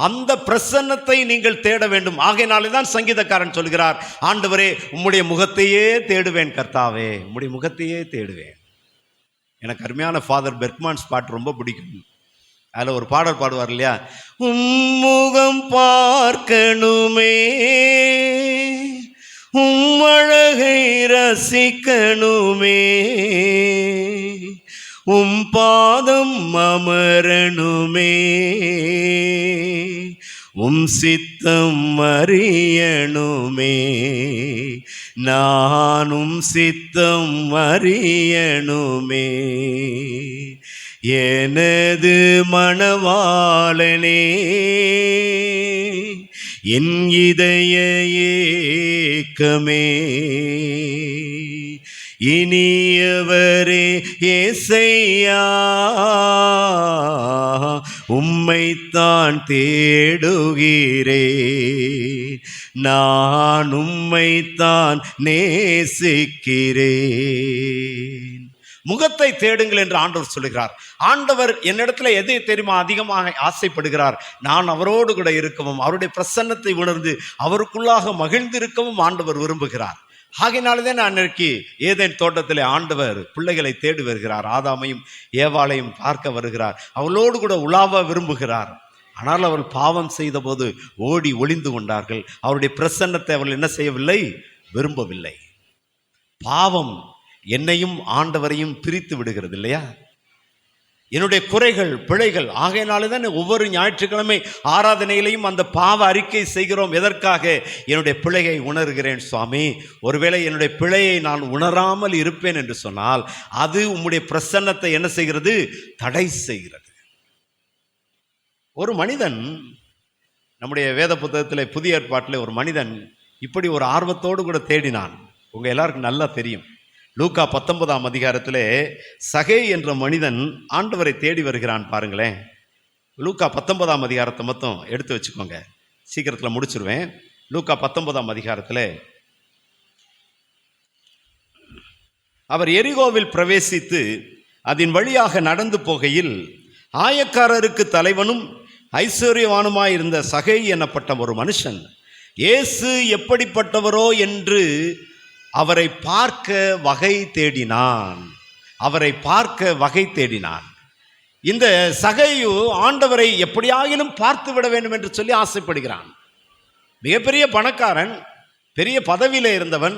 அந்த பிரசன்னத்தை நீங்கள் தேட வேண்டும். ஆகையினாலே தான் சங்கீதக்காரன் சொல்கிறார், ஆண்டவரே உம்முடைய முகத்தையே தேடுவேன் கர்த்தாவே, உம்முடைய முகத்தையே தேடுவேன். எனக்கு அருமையான ஃபாதர் பெர்க்மான்ஸ் பாட்டு ரொம்ப பிடிக்கும். அதில் ஒரு பாடல் பாடுவார் இல்லையா, உம்முகம் பார்க்கணுமே, உம்மழகை ரசிக்கணுமே, உம் பாதம் அமரணுமே, உம் சித்தம் அறியணுமே, நானும் சித்தம் அறியணுமே, எனது மணவாளனே, என் இதய ஏக்கமே, இனியவரே ஏசையா, உம்மைத்தான் தேடுகிறேன், நான் உம்மைத்தான் நேசிக்கிறேன். முகத்தை தேடுங்கள் என்று ஆண்டவர் சொல்லுகிறார். ஆண்டவர் என்னிடத்துல எதை தெரியுமா அதிகமாக ஆசைப்படுகிறார்? நான் அவரோடு கூட இருக்கவும், அவருடைய பிரசன்னத்தை உணர்ந்து அவருக்குள்ளாக மகிழ்ந்திருக்கவும் ஆண்டவர் விரும்புகிறார். ஆகையினால்தான் அன்றைக்கு ஏதேன் தோட்டத்திலே ஆண்டவர் பிள்ளைகளை தேடி வருகிறார், ஆதாமையும் ஏவாளையும் பார்க்க வருகிறார், அவளோடு கூட உலாவ விரும்புகிறார். ஆனால் அவள் பாவம் செய்த போது ஓடி ஒளிந்து கொண்டார்கள். அவருடைய பிரசன்னத்தை அவள் என்ன செய்யவில்லை? விரும்பவில்லை. பாவம் என்னையும் ஆண்டவரையும் பிரித்து விடுகிறது இல்லையா? என்னுடைய குறைகள், பிழைகள். ஆகையினாலே தான் ஒவ்வொரு ஞாயிற்றுக்கிழமை ஆராதனையிலையும் அந்த பாவ அறிக்கை செய்கிறோம். எதற்காக? என்னுடைய பிழையை உணர்கிறேன் சுவாமி. ஒருவேளை என்னுடைய பிழையை நான் உணராமல் இருப்பேன் என்று சொன்னால் அது உம்முடைய பிரசன்னத்தை என்ன செய்கிறது? தடை செய்கிறது. ஒரு மனிதன், நம்முடைய வேத புத்தகத்தில் புதிய ஏற்பாட்டில் ஒரு மனிதன் இப்படி ஒரு ஆர்வத்தோடு கூட தேடினான். உங்கள் எல்லாருக்கும் நல்லா தெரியும். லூக்கா 19ஆம் அதிகாரத்தில் சகே என்ற மனிதன் ஆண்டவரை தேடி வருகிறான். பாருங்களேன், லூக்கா 19ஆம் அதிகாரத்தை மட்டும் எடுத்து வச்சுக்கோங்க, சீக்கிரத்தில் முடிச்சிருவேன். லூக்கா 19ஆம் அதிகாரத்தில் அவர் எரிகோவில் பிரவேசித்து அதன் வழியாக நடந்து போகையில் ஆயக்காரருக்கு தலைவனும் ஐஸ்வர்யவானுமாய் இருந்த சகை எனப்பட்ட ஒரு மனுஷன் இயேசு எப்படிப்பட்டவரோ என்று அவரை பார்க்க வகை தேடினான். இந்த சகையு ஆண்டவரை எப்படியாகிலும் பார்த்து விட வேண்டும் என்று சொல்லி ஆசைப்படுகிறான். மிகப்பெரிய பணக்காரன், பெரிய பதவியில் இருந்தவன்,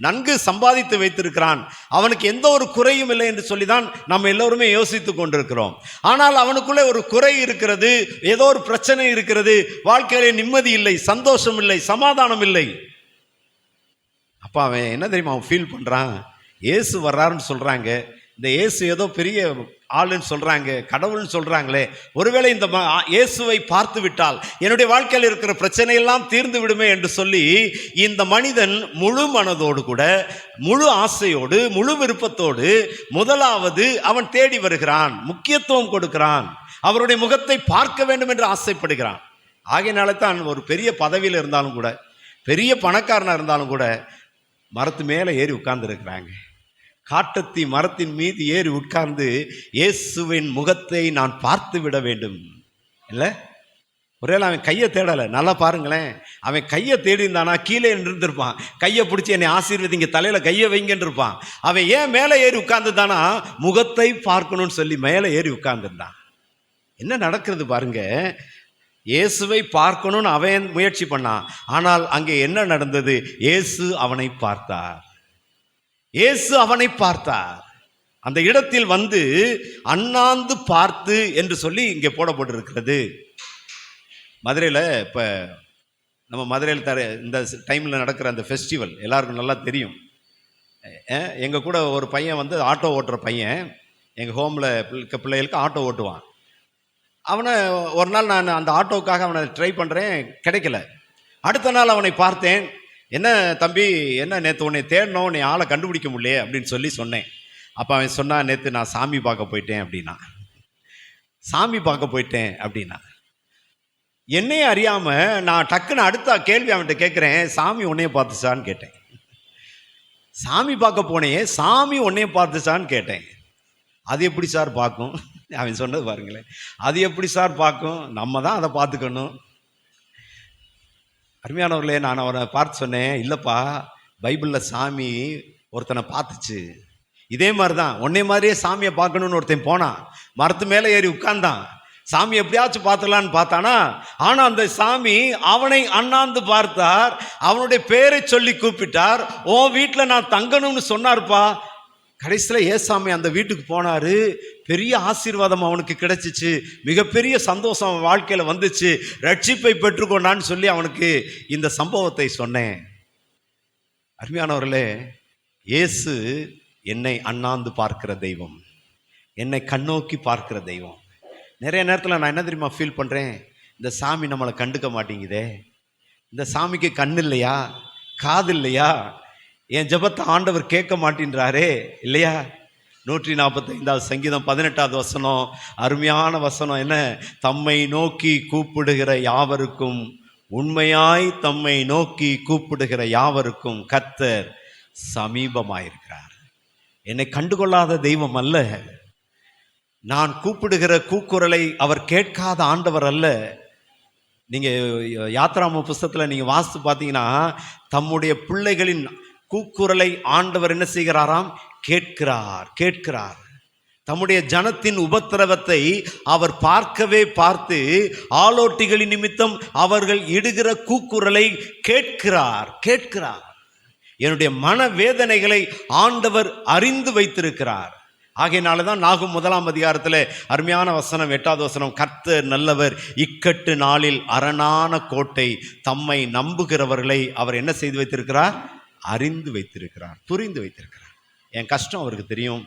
நன்கு சம்பாதித்து வைத்திருக்கிறான். அவனுக்கு எந்த ஒரு குறையும் இல்லை என்று சொல்லி தான் நம்ம எல்லோருமே யோசித்து கொண்டிருக்கிறோம். ஆனால் அவனுக்குள்ளே ஒரு குறை இருக்கிறது, ஏதோ ஒரு பிரச்சனை இருக்கிறது. வாழ்க்கையிலே நிம்மதி இல்லை, சந்தோஷம் இல்லை, சமாதானம் இல்லை. அப்போ அவன் என்ன தெரியுமா அவன் ஃபீல் பண்ணுறான்? இயேசு வர்றாருன்னு சொல்கிறாங்க, இந்த இயேசு ஏதோ பெரிய ஆளுன்னு சொல்கிறாங்க, கடவுள்னு சொல்கிறாங்களே, ஒருவேளை இந்த இயேசுவை பார்த்து விட்டால் என்னுடைய வாழ்க்கையில் இருக்கிற பிரச்சனையெல்லாம் தீர்ந்து விடுமே என்று சொல்லி இந்த மனிதன் முழு மனதோடு கூட, முழு ஆசையோடு, முழு விருப்பத்தோடு முதலாவது அவன் தேடி வருகிறான், முக்கியத்துவம் கொடுக்கிறான், அவருடைய முகத்தை பார்க்க வேண்டும் என்று ஆசைப்படுகிறான். ஆகையினால தான் ஒரு பெரிய பதவியில் இருந்தாலும் கூட, பெரிய பணக்காரனாக இருந்தாலும் கூட மரத்து மேலே ஏறி உட்கார்ந்து இருக்கிறாங்க. காட்டத்தி மரத்தின் மீது ஏறி உட்கார்ந்து இயேசுவின் முகத்தை நான் பார்த்து விட வேண்டும் இல்லை. ஒருவேளை அவன் கையை தேடலை. நல்லா பாருங்களேன், அவன் கையை தேடி இருந்தானா கீழே இருந்திருப்பான். கையை பிடிச்சி என்னை ஆசீர்வதிங்க, தலையில் கையை வைங்கன்னு இருப்பான். அவன் ஏன் மேலே ஏறி உட்கார்ந்துதானா? முகத்தை பார்க்கணும்னு சொல்லி மேலே ஏறி உட்கார்ந்துருந்தான். என்ன நடக்கிறது பாருங்க, இயேசுவை பார்க்கணும்னு அவன் முயற்சி பண்ணான். ஆனால் அங்கே என்ன நடந்தது? இயேசு அவனை பார்த்தார். அந்த இடத்தில் வந்து அண்ணாந்து பார்த்து என்று சொல்லி இங்கே போடப்பட்டிருக்கிறது. மதுரையில் இப்போ நம்ம மதுரையில் இந்த டைமில் நடக்கிற அந்த ஃபெஸ்டிவல் எல்லாருக்கும் நல்லா தெரியும். எங்கள் கூட ஒரு பையன் வந்து ஆட்டோ ஓட்டுற பையன், எங்கள் ஹோமில் பிள்ளைகளுக்கு ஆட்டோ ஓட்டுவான். அவனை ஒரு நாள் நான் அந்த ஆட்டோவுக்காக அவனை ட்ரை பண்ணுறேன், கிடைக்கல. அடுத்த நாள் அவனை பார்த்தேன். என்ன தம்பி, என்ன நேற்று உன்னை தேடணும், நீ ஆளை கண்டுபிடிக்க முடியல அப்படின்னு சொல்லி சொன்னேன். அப்போ அவன் சொன்னான், நேற்று நான் சாமி பார்க்க போயிட்டேன் அப்படின்னா. என்னையே அறியாமல் நான் டக்குன்னு அடுத்த கேள்வி அவன்கிட்ட கேட்குறேன், சாமி உன்னைய பார்த்துச்சான்னு கேட்டேன். சாமி பார்க்க போனேன், சாமி உன்னைய பார்த்துச்சான்னு கேட்டேன். அது எப்படி சார் பார்க்கும்? அவன் சொன்னது பாருங்களேன், அது எப்படி சார் பார்க்கும்? நம்ம தான் அதை பார்த்துக்கணும். அருமையானவர்களே, நான் அவனை பார்த்து சொன்னேன், இல்லைப்பா, பைபிளில் சாமி ஒருத்தனை பார்த்துச்சு. இதே மாதிரி தான் உன்னை மாதிரியே சாமியை பார்க்கணுன்னு ஒருத்தன் போனான், மரத்து மேலே ஏறி உட்கார்ந்தான். சாமி எப்படியாச்சும் பார்த்துடலான்னு பார்த்தானா, ஆனால் அந்த சாமி அவனை அண்ணாந்து பார்த்தார், அவனுடைய பேரை சொல்லி கூப்பிட்டார். ஓ வீட்டில் நான் தங்கணும்னு சொன்னார்ப்பா. கடைசியில் ஏசாமி அந்த வீட்டுக்கு போனார். பெரிய ஆசீர்வாதம் அவனுக்கு கிடைச்சிச்சு, மிகப்பெரிய சந்தோஷம் அவன் வாழ்க்கையில் வந்துச்சு, ரட்சிப்பை பெற்றுக்கொண்டான்னு சொல்லி அவனுக்கு இந்த சம்பவத்தை சொன்னேன். அருமையானவர்களே, இயேசு என்னை அண்ணாந்து பார்க்கிற தெய்வம், என்னை கண்ணோக்கி பார்க்கிற தெய்வம். நிறைய நேரத்தில் நான் என்ன தெரியுமா ஃபீல் பண்ணுறேன்? இந்த சாமி நம்மளை கண்டுக்க மாட்டேங்குதே, இந்த சாமிக்கு கண் இல்லையா, காது இல்லையா, என் ஜெபத்தை ஆண்டவர் கேட்க மாட்டேன்றாரே இல்லையா? 145 சங்கீதம் 18 வசனம், அருமையான வசனம். என்ன? தம்மை நோக்கி கூப்பிடுகிற யாவருக்கும், உண்மையாய் தம்மை நோக்கி கூப்பிடுகிற யாவருக்கும் கர்த்தர் சமீபமாயிருக்கிறார். என்னை கண்டுகொள்ளாத தெய்வம் அல்ல, நான் கூப்பிடுகிற கூக்குரலை அவர் கேட்காத ஆண்டவர் அல்ல. நீங்கள் யாத்ராம புஸ்தகத்தில் நீங்கள் வாசித்து பார்த்தீங்கன்னா, தம்முடைய பிள்ளைகளின் கூக்குரலை ஆண்டவர் என்ன செய்கிறாராம்? கேட்கிறார். தம்முடைய ஜனத்தின் உபத்திரவத்தை அவர் பார்த்து ஆலோட்டிகளின் நிமித்தம் அவர்கள் இடுகிற கூக்குரலை கேட்கிறார். என்னுடைய மனவேதனைகளை ஆண்டவர் அறிந்து வைத்திருக்கிறார். ஆகையினால தான் நாகும் 1 அதிகாரத்தில் அருமையான வசனம் 8வது வசனம், கர்த்தர் நல்லவர், இக்கட்டு நாளில் அரணான கோட்டை, தம்மை நம்புகிறவர்களை அவர் என்ன செய்து வைத்திருக்கிறார்? அறிந்து வைத்திருக்கிறார், புரிந்து வைத்திருக்கிறார். என் கஷ்டம் அவருக்கு தெரியும்,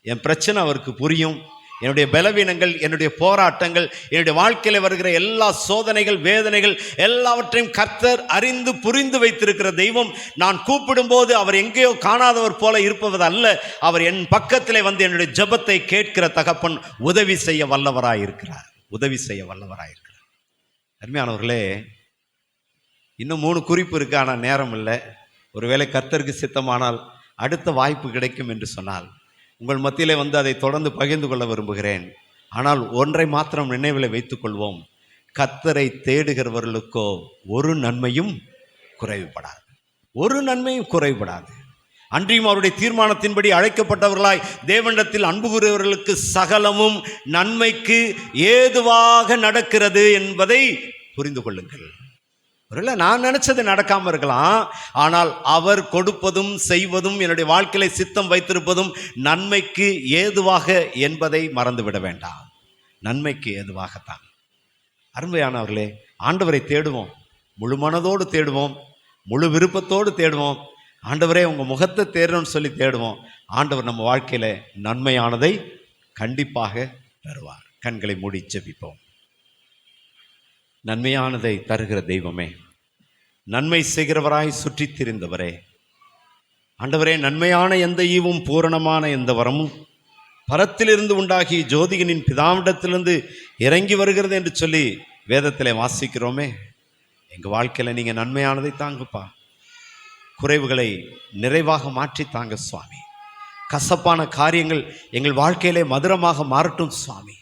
என் பிரச்சனை அவருக்கு புரியும், என்னுடைய பலவீனங்கள், என்னுடைய போராட்டங்கள், என்னுடைய வாழ்க்கையில் வருகிற எல்லா சோதனைகள், வேதனைகள் எல்லாவற்றையும் கர்த்தர் அறிந்து புரிந்து வைத்திருக்கிற தெய்வம். நான் கூப்பிடும்போது அவர் எங்கேயோ காணாதவர் போல இருப்பது அல்ல, அவர் என் பக்கத்திலே வந்து என்னுடைய ஜெபத்தை கேட்கிற தகப்பன், உதவி செய்ய வல்லவராயிருக்கிறார். அருமையானவர்களே, இன்னும் 3 குறிப்பு இருக்கு, ஆனால் நேரம் இல்லை. ஒருவேளை கர்த்தருக்கு சித்தமானால் அடுத்த வாய்ப்பு கிடைக்கும் என்று சொன்னால் உங்கள் மத்தியிலே வந்து அதை தொடர்ந்து பகிர்ந்து கொள்ள விரும்புகிறேன். ஆனால் ஒன்றை மாத்திரம் நினைவில் வைத்துக் கொள்வோம், கர்த்தரை தேடுகிறவர்களுக்கோ ஒரு நன்மையும் குறைவுபடாது, ஒரு நன்மையும் குறைவுபடாது. அன்றியும் அவருடைய தீர்மானத்தின்படி அழைக்கப்பட்டவர்களாய் தேவனிடத்தில் அன்பு கூறுகிறவர்களுக்கு சகலமும் நன்மைக்கு ஏதுவாக நடக்கிறது என்பதை புரிந்து கொள்ளுங்கள். ஒருவேளை நான் நினைச்சது நடக்காம இருக்கலாம், ஆனால் அவர் கொடுப்பதும் செய்வதும் என்னுடைய வாழ்க்கையில சித்தம் வைத்திருப்பதும் நன்மைக்கு ஏதுவாக என்பதை மறந்துவிட வேண்டாம். நன்மைக்கு ஏதுவாகத்தான். அருமையானவர்களே, ஆண்டவரை தேடுவோம், முழு மனதோடு தேடுவோம், முழு விருப்பத்தோடு தேடுவோம். ஆண்டவரே உங்கள் முகத்தை தேடணும்னு சொல்லி தேடுவோம். ஆண்டவர் நம்ம வாழ்க்கையில் நன்மையானதை கண்டிப்பாக தருவார். கண்களை மூடி ஜெபிப்போம். நன்மையானதை தருகிற தெய்வமே, நன்மை செய்கிறவராய் சுற்றி திரிந்தவரே, ஆண்டவரே, நன்மையான எந்த ஈவும் பூரணமான எந்த வரமும் பரத்திலிருந்து உண்டாகி ஜோதிகனின் பிதாவிடத்திலிருந்து இறங்கி வருகிறது என்று சொல்லி வேதத்தில் வாசிக்கிறோமே. எங்கள் வாழ்க்கையில் நீங்கள் நன்மையானதை தாங்கப்பா. குறைவுகளை நிறைவாக மாற்றி தாங்க சுவாமி. கசப்பான காரியங்கள் எங்கள் வாழ்க்கையிலே மதுரமாக மாறட்டும் சுவாமி.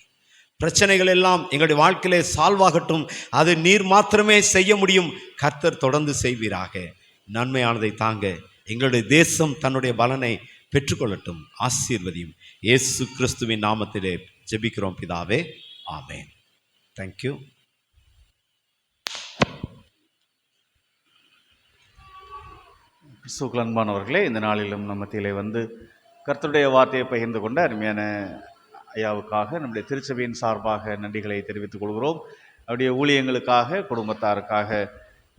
பிரச்சனைகள் எல்லாம் எங்களுடைய வாழ்க்கையிலே சால்வாகட்டும். அது நீர் மாத்திரமே செய்ய முடியும். கர்த்தர் தொடர்ந்து செய்வீராக. நன்மையானதை தாங்க எங்களுடைய தேசம் தன்னுடைய பலனை பெற்றுக்கொள்ளட்டும். ஆசீர்வதியும். இயேசு கிறிஸ்துவின் நாமத்திலே ஜெபிக்கிறோம் பிதாவே, ஆமென். தேங்க்யூ. கிறிஸ்துவுக்குள் அன்பானவர்களே, இந்த நாளிலும் நம்ம மத்தியிலே வந்து கர்த்தருடைய வார்த்தையை பகிர்ந்து கொண்ட அருமையான ஐயாவுக்காக நம்முடைய திருச்சபையின் சார்பாக நன்றிகளை தெரிவித்துக் கொள்கிறோம். அவருடைய ஊழியங்களுக்காக, குடும்பத்தாருக்காக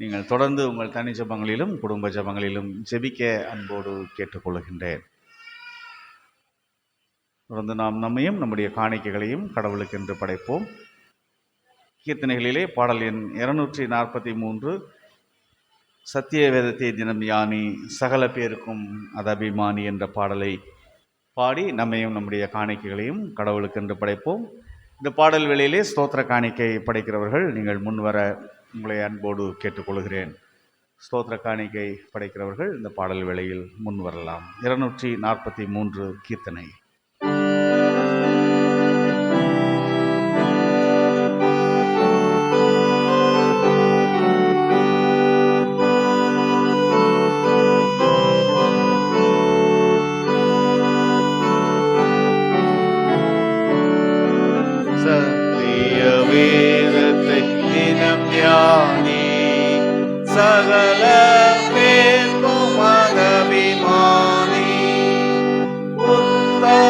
நீங்கள் தொடர்ந்து உங்கள் தனி ஜெபங்களிலும் குடும்ப ஜெபங்களிலும் ஜெபிக்க அன்போடு கேட்டுக்கொள்கின்றேன். தொடர்ந்து நாம் நம்மையும் நம்முடைய காணிக்கைகளையும் கடவுளுக்கென்று படைப்போம். கீர்த்தனைகளிலே பாடல் எண் 243, சத்திய வேதத்தை தினம் யானி சகல பேருக்கும் அது அபிமானி என்ற பாடலை பாடி நம்மையும் நம்முடைய காணிக்கைகளையும் கடவுளுக்கென்று படைப்போம். இந்த பாடல் வேளையிலே ஸ்தோத்திர காணிக்கை படைக்கிறவர்கள் நீங்கள் முன்வர உங்களை அன்போடு கேட்டுக்கொள்கிறேன். ஸ்தோத்திர காணிக்கை படைக்கிறவர்கள் இந்த பாடல் வேளையில் முன் வரலாம். 243 கீர்த்தனை. வேதத்தை தினம் யானி சகல பேர்க்கும் அபிமானி உத்தம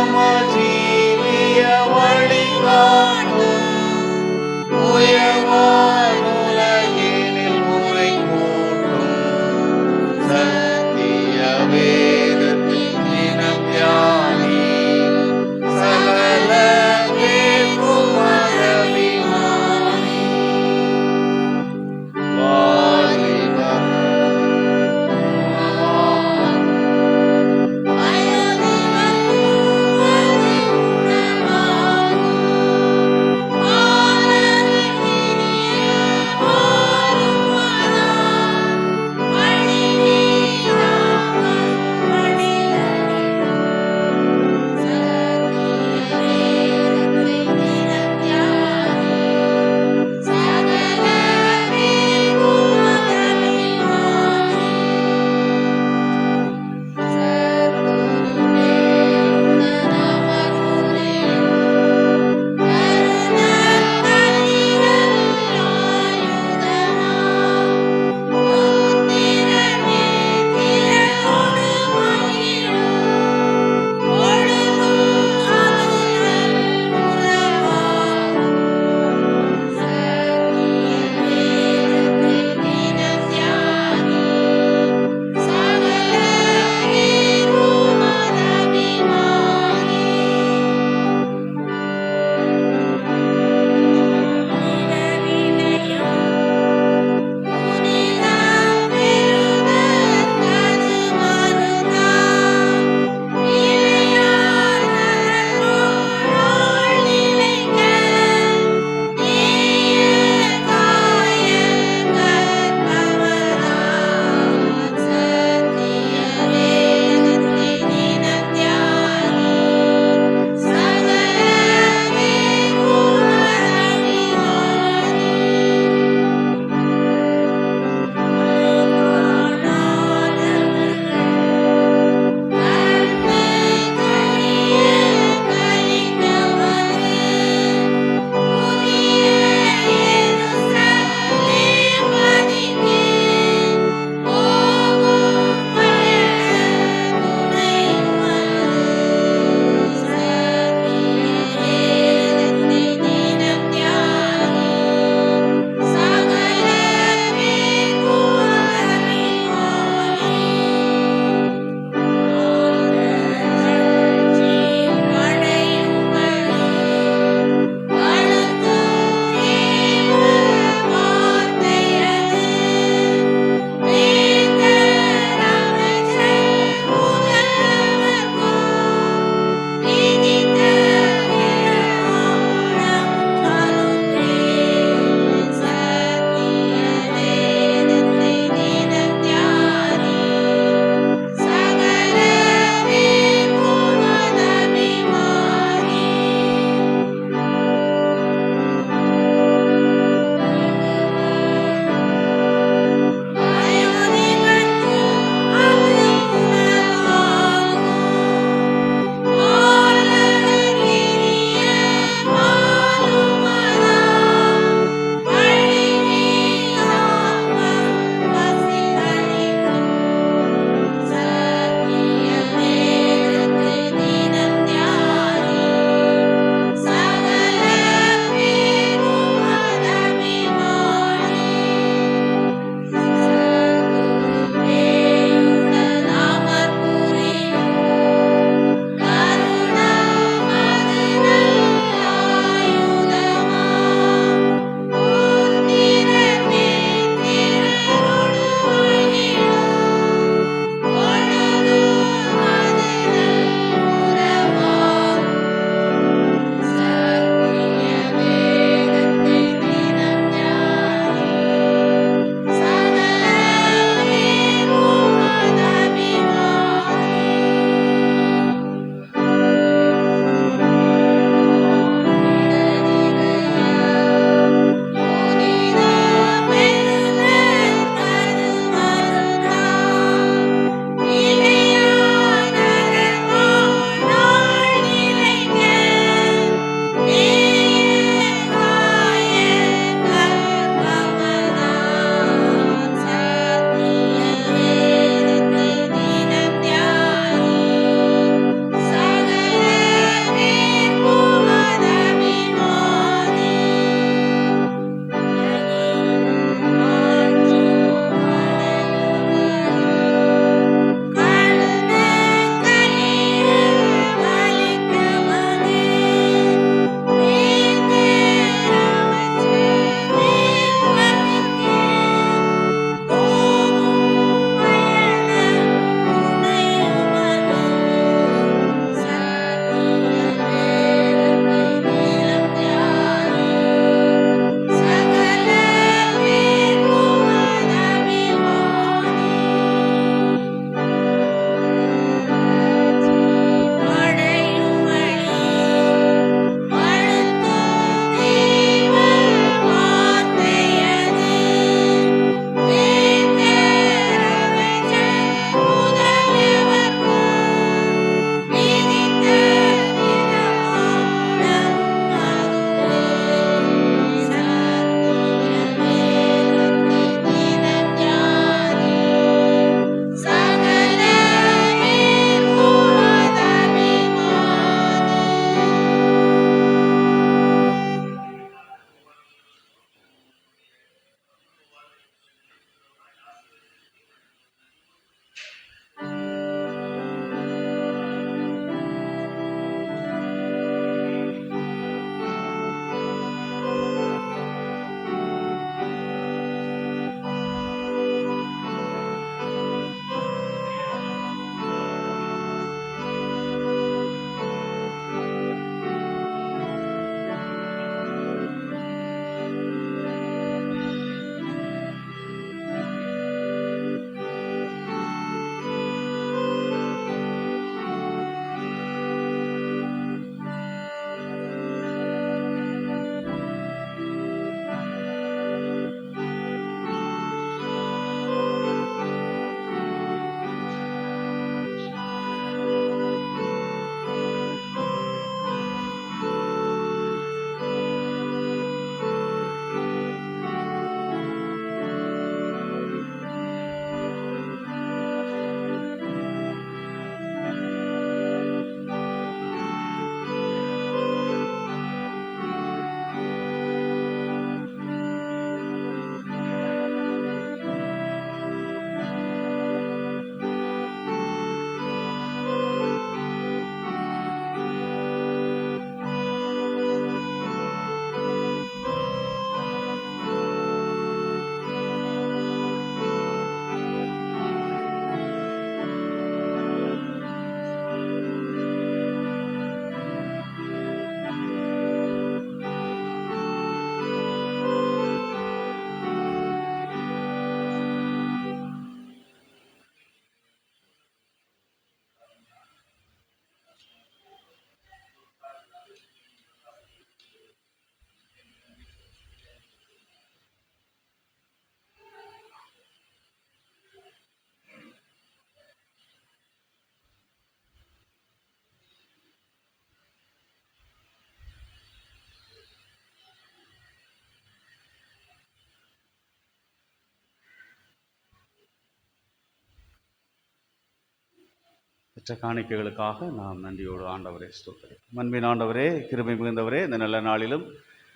மற்ற காணிக்கைகளுக்காக நாம் நன்றியோடு ஆண்டவரே ஸ்தோத்திரிக்கிறோம். அன்பின் ஆண்டவரே, கிருபை மிகுந்தவரே, இந்த நல்ல நாளிலும்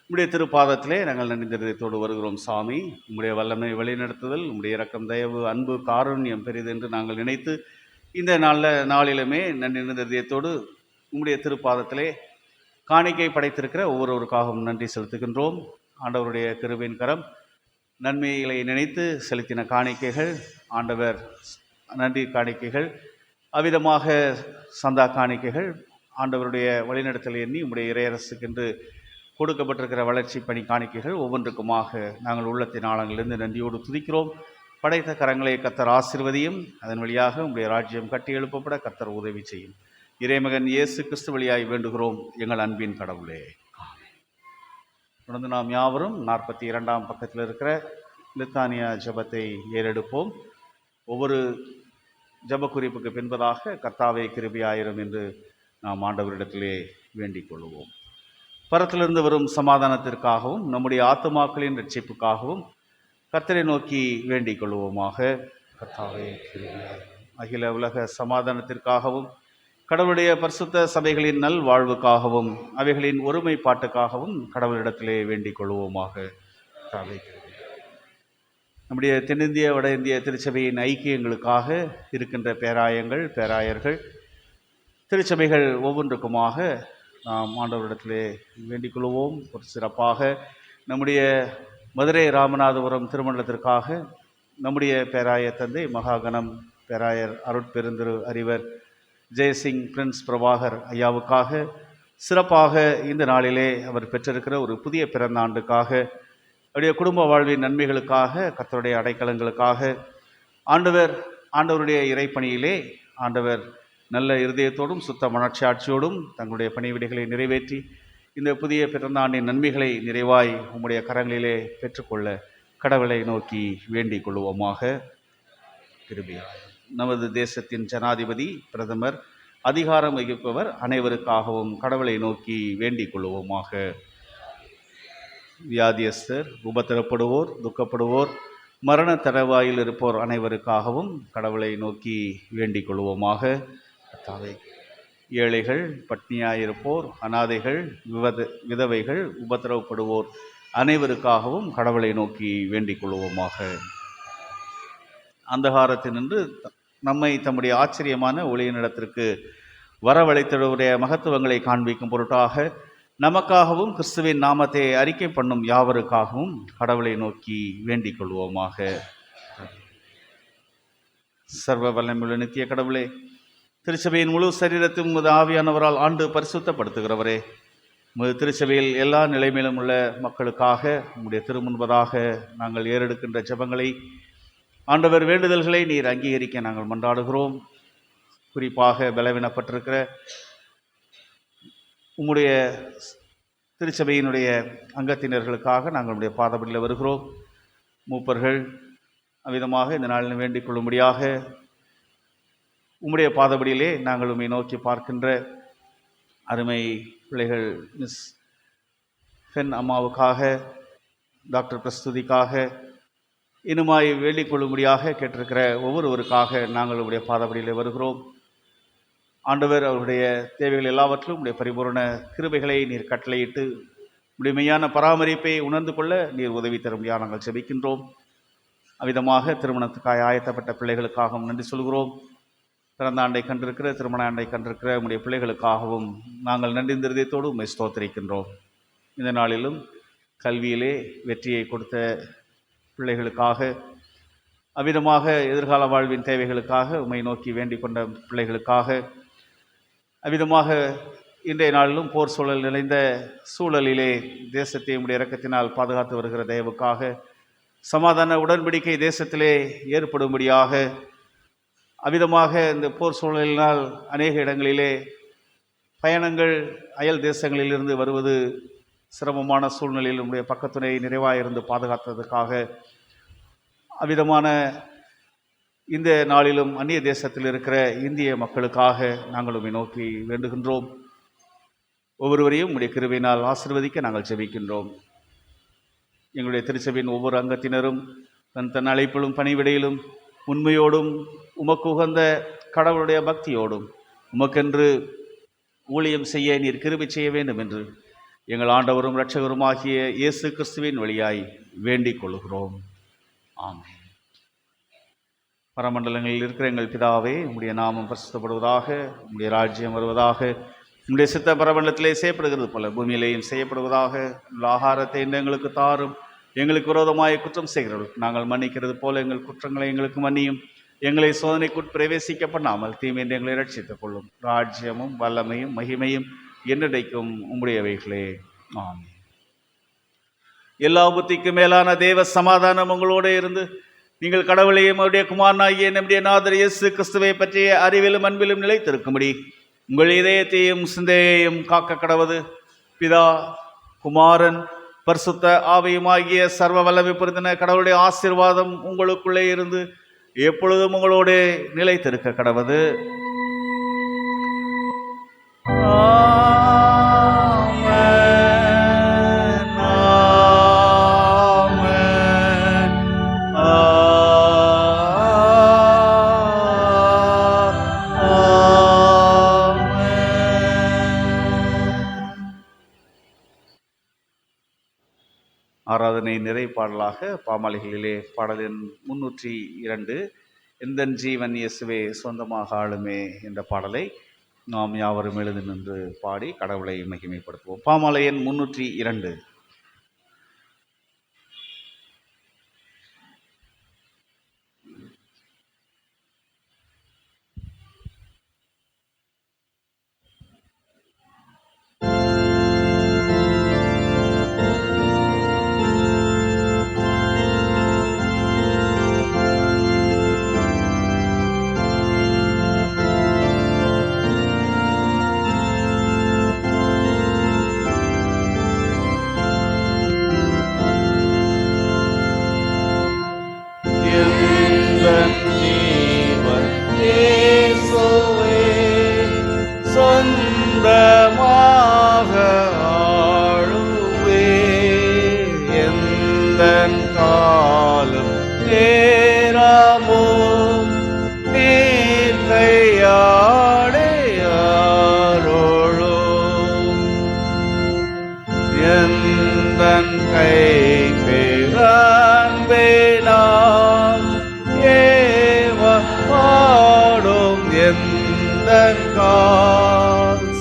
உம்முடைய திருப்பாதத்திலே நாங்கள் நன்றிதயத்தோடு வருகிறோம் சாமி. உம்முடைய வல்லமை வழிநடத்துதல், உம்முடைய இரக்கம், தயவு, அன்பு, காருண்யம் பெரிது என்று நாங்கள் நினைத்து இந்த நல்ல நாளிலுமே நன்றிதயத்தோடு உம்முடைய திருப்பாதத்திலே காணிக்கை படைத்திருக்கிற ஒவ்வொருவருக்காகவும் நன்றி செலுத்துகின்றோம். ஆண்டவருடைய கிருபையின் கரம் நன்மைகளை நினைத்து செலுத்தின காணிக்கைகள், ஆண்டவர் நன்றி காணிக்கைகள், அவ்விதமாக சந்தா காணிக்கைகள், ஆண்டவருடைய வழிநடத்தலை எண்ணி உம்முடைய இறையரசுக்கென்று கொடுக்கப்பட்டிருக்கிற வளர்ச்சி பணி காணிக்கைகள் ஒவ்வொன்றுக்குமாக நாங்கள் உள்ளத்தின் ஆழங்களிலிருந்து நன்றியோடு துதிக்கிறோம். படைத்த கரங்களை கர்த்தர் ஆசீர்வதியும், அதன் வழியாக உம்முடைய ராஜ்யம் கட்டி எழுப்பப்பட கர்த்தர் உதவி செய்யும். இறைமகன் இயேசு கிறிஸ்து வழியாய் வேண்டுகிறோம் எங்கள் அன்பின் கடவுளே. தொடர்ந்து நாம் யாவரும் 42ஆம் பக்கத்தில் இருக்கிற லித்தானியா ஜெபத்தை ஏறெடுப்போம். ஒவ்வொரு ஜெப குறிப்புக்கு பின்பதாக கர்த்தாவே கிருபையாயிரும் என்று நாம் ஆண்டவரிடத்திலே வேண்டிக் கொள்வோம். பரத்திலிருந்து வரும் சமாதானத்திற்காகவும் நம்முடைய ஆத்துமாக்களின் ரட்சிப்புக்காகவும் கர்த்தரை நோக்கி வேண்டிக் கொள்வோமாக. கர்த்தாவே கிருபையாயிரும். அகில உலக சமாதானத்திற்காகவும் கடவுளுடைய பரிசுத்த சபைகளின் நல் வாழ்வுக்காகவும் அவைகளின் ஒருமைப்பாட்டுக்காகவும் கடவுளிடத்திலே வேண்டிக் கொள்வோமாக. கர்த்தாவே கிருபையாயிரும். நம்முடைய தென்னிந்திய வட இந்திய திருச்சபையின் ஐக்கியங்களுக்காக இருக்கின்ற பேராயங்கள், பேராயர்கள், திருச்சபைகள் ஒவ்வொன்றுக்குமாக நாம் ஆண்டவரிடத்திலே வேண்டிக் கொள்வோம். ஒரு சிறப்பாக நம்முடைய மதுரை ராமநாதபுரம் திருமண்டலத்திற்காக நம்முடைய பேராய தந்தை மகாகணம் பேராயர் அருட்பெருந்திரு அறிவர் ஜெயசிங் பிரின்ஸ் பிரபாகர் ஐயாவுக்காக சிறப்பாக இந்த நாளிலே அவர் பெற்றிருக்கிற ஒரு புதிய பிறந்த ஆண்டுக்காக, அவருடைய குடும்ப வாழ்வின் நன்மைகளுக்காக, கர்த்தருடைய அடைக்கலங்களுக்காக, ஆண்டவருடைய இறைப்பணியிலே ஆண்டவர் நல்ல இருதயத்தோடும் சுத்த மனச்சாட்சியோடும் தங்களுடைய பணிவிடைகளை நிறைவேற்றி இந்த புதிய பிறந்தாண்டின் நன்மைகளை நிறைவாய் உம்முடைய கரங்களிலே பெற்றுக்கொள்ள கடவுளை நோக்கி வேண்டிக் கொள்வோமாக. கிருபையாய் நமது தேசத்தின் ஜனாதிபதி, பிரதமர், அதிகாரம் வகிப்பவர் அனைவருக்காகவும் கடவுளை நோக்கி வேண்டிக் கொள்வோமாக. வியாதியஸ்தர், உபத்திரப்படுவோர், துக்கப்படுவோர், மரண தடவாயில் இருப்போர் அனைவருக்காகவும் கடவுளை நோக்கி வேண்டிக் கொள்வோமாக. ஏழைகள், பட்னியாயிருப்போர், அனாதைகள், விதவைகள், உபத்திரவப்படுவோர் அனைவருக்காகவும் கடவுளை நோக்கி வேண்டிக் கொள்வோமாக. அந்தகாரத்தினின்று நம்மை தம்முடைய ஆச்சரியமான ஒளியினிடத்திற்கு வரவழைத்தவருடைய மகத்துவங்களை காண்பிக்கும் பொருட்டாக நமக்காகவும் கிறிஸ்துவின் நாமத்தை அறிக்கை பண்ணும் யாவருக்காகவும் கடவுளை நோக்கி வேண்டிக் கொள்வோமாக. சர்வ வல்லமையுள்ள நித்திய கடவுளே, திருச்சபையின் முழு சரீரத்தையும் உமது ஆவியானவரால் ஆண்டு பரிசுத்தப்படுத்துகிறவரே, உமது திருச்சபையில் எல்லா நிலைமையிலும் உள்ள மக்களுக்காக உம்முடைய திருமுன்பதாக நாங்கள் ஏறெடுக்கின்ற ஜெபங்களை, ஆண்டவர் வேண்டுதல்களை நீர் அங்கீகரிக்க நாங்கள் மன்றாடுகிறோம். குறிப்பாக பலவீனப்பட்டிருக்கிற உம்முடைய திருச்சபையினுடைய அங்கத்தினர்களுக்காக நாங்கள் உடைய பாதபடியில் வருகிறோம். மூப்பர்கள் அவ்விதமாக இந்த நாளில் வேண்டிக் கொள்ளும்படியாக உம்முடைய பாதபடியிலே நாங்கள் உம்மை நோக்கி பார்க்கின்ற அருமை பிள்ளைகள் மிஸ் ஃபென் அம்மாவுக்காக, டாக்டர் பிரஸ்துதிக்காக, இன்னுமாய் வேண்டிக் கொள்ளும்படியாக கேட்டிருக்கிற ஒவ்வொருவருக்காக நாங்கள் உடைய பாதபடியிலே வருகிறோம். ஆண்டவர் அவருடைய தேவைகள் எல்லாவற்றிலும் உடைய பரிபூரண கிருபைகளை நீர் கட்டளையிட்டு உடைய மெய்யான பராமரிப்பை உணர்ந்து கொள்ள நீர் உதவி தரும்படியாக நாங்கள் ஜெபிக்கின்றோம். அவ்விதமாக திருமணத்துக்காக ஆயத்தப்பட்ட பிள்ளைகளுக்காகவும் நன்றி சொல்கிறோம். பிறந்த ஆண்டை கண்டிருக்கிற, திருமண ஆண்டை கண்டிருக்கிற உடைய பிள்ளைகளுக்காகவும் நாங்கள் நன்றி இருதயத்தோடு உம்மை ஸ்தோத்திரிக்கின்றோம். இந்த நாளிலும் கல்வியிலே வெற்றியை கொடுத்த பிள்ளைகளுக்காக, அவ்விதமாக எதிர்கால வாழ்வின் தேவைகளுக்காக உம்மை நோக்கி வேண்டிக் கொண்ட பிள்ளைகளுக்காக, அவ்விதமாக இன்றைய நாளிலும் போர் சூழல் நிறைந்த சூழலிலே தேசத்தை உம்முடைய இரக்கத்தினால் பாதுகாத்து வருகிற தயவுக்காக, சமாதான உடன்படிக்கை தேசத்திலே ஏற்படும்படியாக, அவ்விதமாக இந்த போர் சூழலினால் அநேக இடங்களிலே பயணங்கள் அயல் தேசங்களிலிருந்து வருவது சிரமமான சூழ்நிலையில் உடைய பக்கத்துணை நிறைவாக இருந்து பாதுகாத்ததுக்காக, அவ்விதமான இந்த நாளிலும் அந்நிய தேசத்தில் இருக்கிற இந்திய மக்களுக்காக நாங்கள் உம்மை நோக்கி வேண்டுகின்றோம். ஒவ்வொருவரையும் உடைய கிருபையினால் ஆசீர்வதிக்க நாங்கள் ஜெபிக்கின்றோம். எங்களுடைய திருச்சபையின் ஒவ்வொரு அங்கத்தினரும் தன் அழைப்பிலும் பணிவிடையிலும் உண்மையோடும் உமக்கு உகந்த கடவுளுடைய பக்தியோடும் உமக்கென்று ஊழியம் செய்ய நீர் கிருபை செய்ய வேண்டும் என்று எங்கள் ஆண்டவரும் இரட்சகருமாகிய இயேசு கிறிஸ்துவின் வழியாய் வேண்டிக் கொள்கிறோம். ஆமென். பரமண்டலங்களில் இருக்கிற எங்கள் பிதாவே, உம்முடைய நாமம் பரிசுத்தப்படுவதாக, உம்முடைய ராஜ்யம் வருவதாக, உம்முடைய சித்த பரமண்டலத்திலே செய்யப்படுகிறது போல பூமியிலேயும் செய்யப்படுவதாக. ஆகாரத்தை இன்று எங்களுக்கு தாரும். எங்களுக்கு விரோதமாய் குற்றம் செய்கிறவர்கள் நாங்கள் மன்னிக்கிறது போல எங்கள் குற்றங்களை எங்களுக்கு மன்னியும். எங்களை சோதனைக்குட் பிரவேசிக்க பண்ணாமல் தீமையை எங்களை ரட்சித்துக் கொள்ளும். ராஜ்யமும் வல்லமையும் மகிமையும் என்னடைக்கும் உம்முடையவைகளே. ஆமென். எல்லா புத்திக்கு மேலான தேவ சமாதானம் உங்களோடு இருந்து நீங்கள் கடவுளையும் அவருடைய குமாரனாகிய நம்முடைய நாதர் இயேசு கிறிஸ்துவை பற்றிய அறிவிலும் அன்பிலும் நிலைத்திருக்கும்படி உங்கள் இதயத்தையும் சிந்தையையும் காக்க கடவது பிதா, குமாரன், பரிசுத்த ஆவியுமாகிய சர்வ வல்லமை பொருந்தின கடவுளுடைய ஆசீர்வாதம் உங்களுக்குள்ளே இருந்து எப்பொழுதும் உங்களோடு நிலைத்திருக்க கடவது. ஆராதனை நிறை பாடலாக பாமாலைகளிலே பாடல் எண் 302 எந்தன் ஜீவன் இயேசுவே சொந்தமாக ஆளுமே என்ற பாடலை நாம் யாவரும் எழுந்து நின்று பாடி கடவுளை மகிமைப்படுத்துவோம். பாமாலை எண் 302.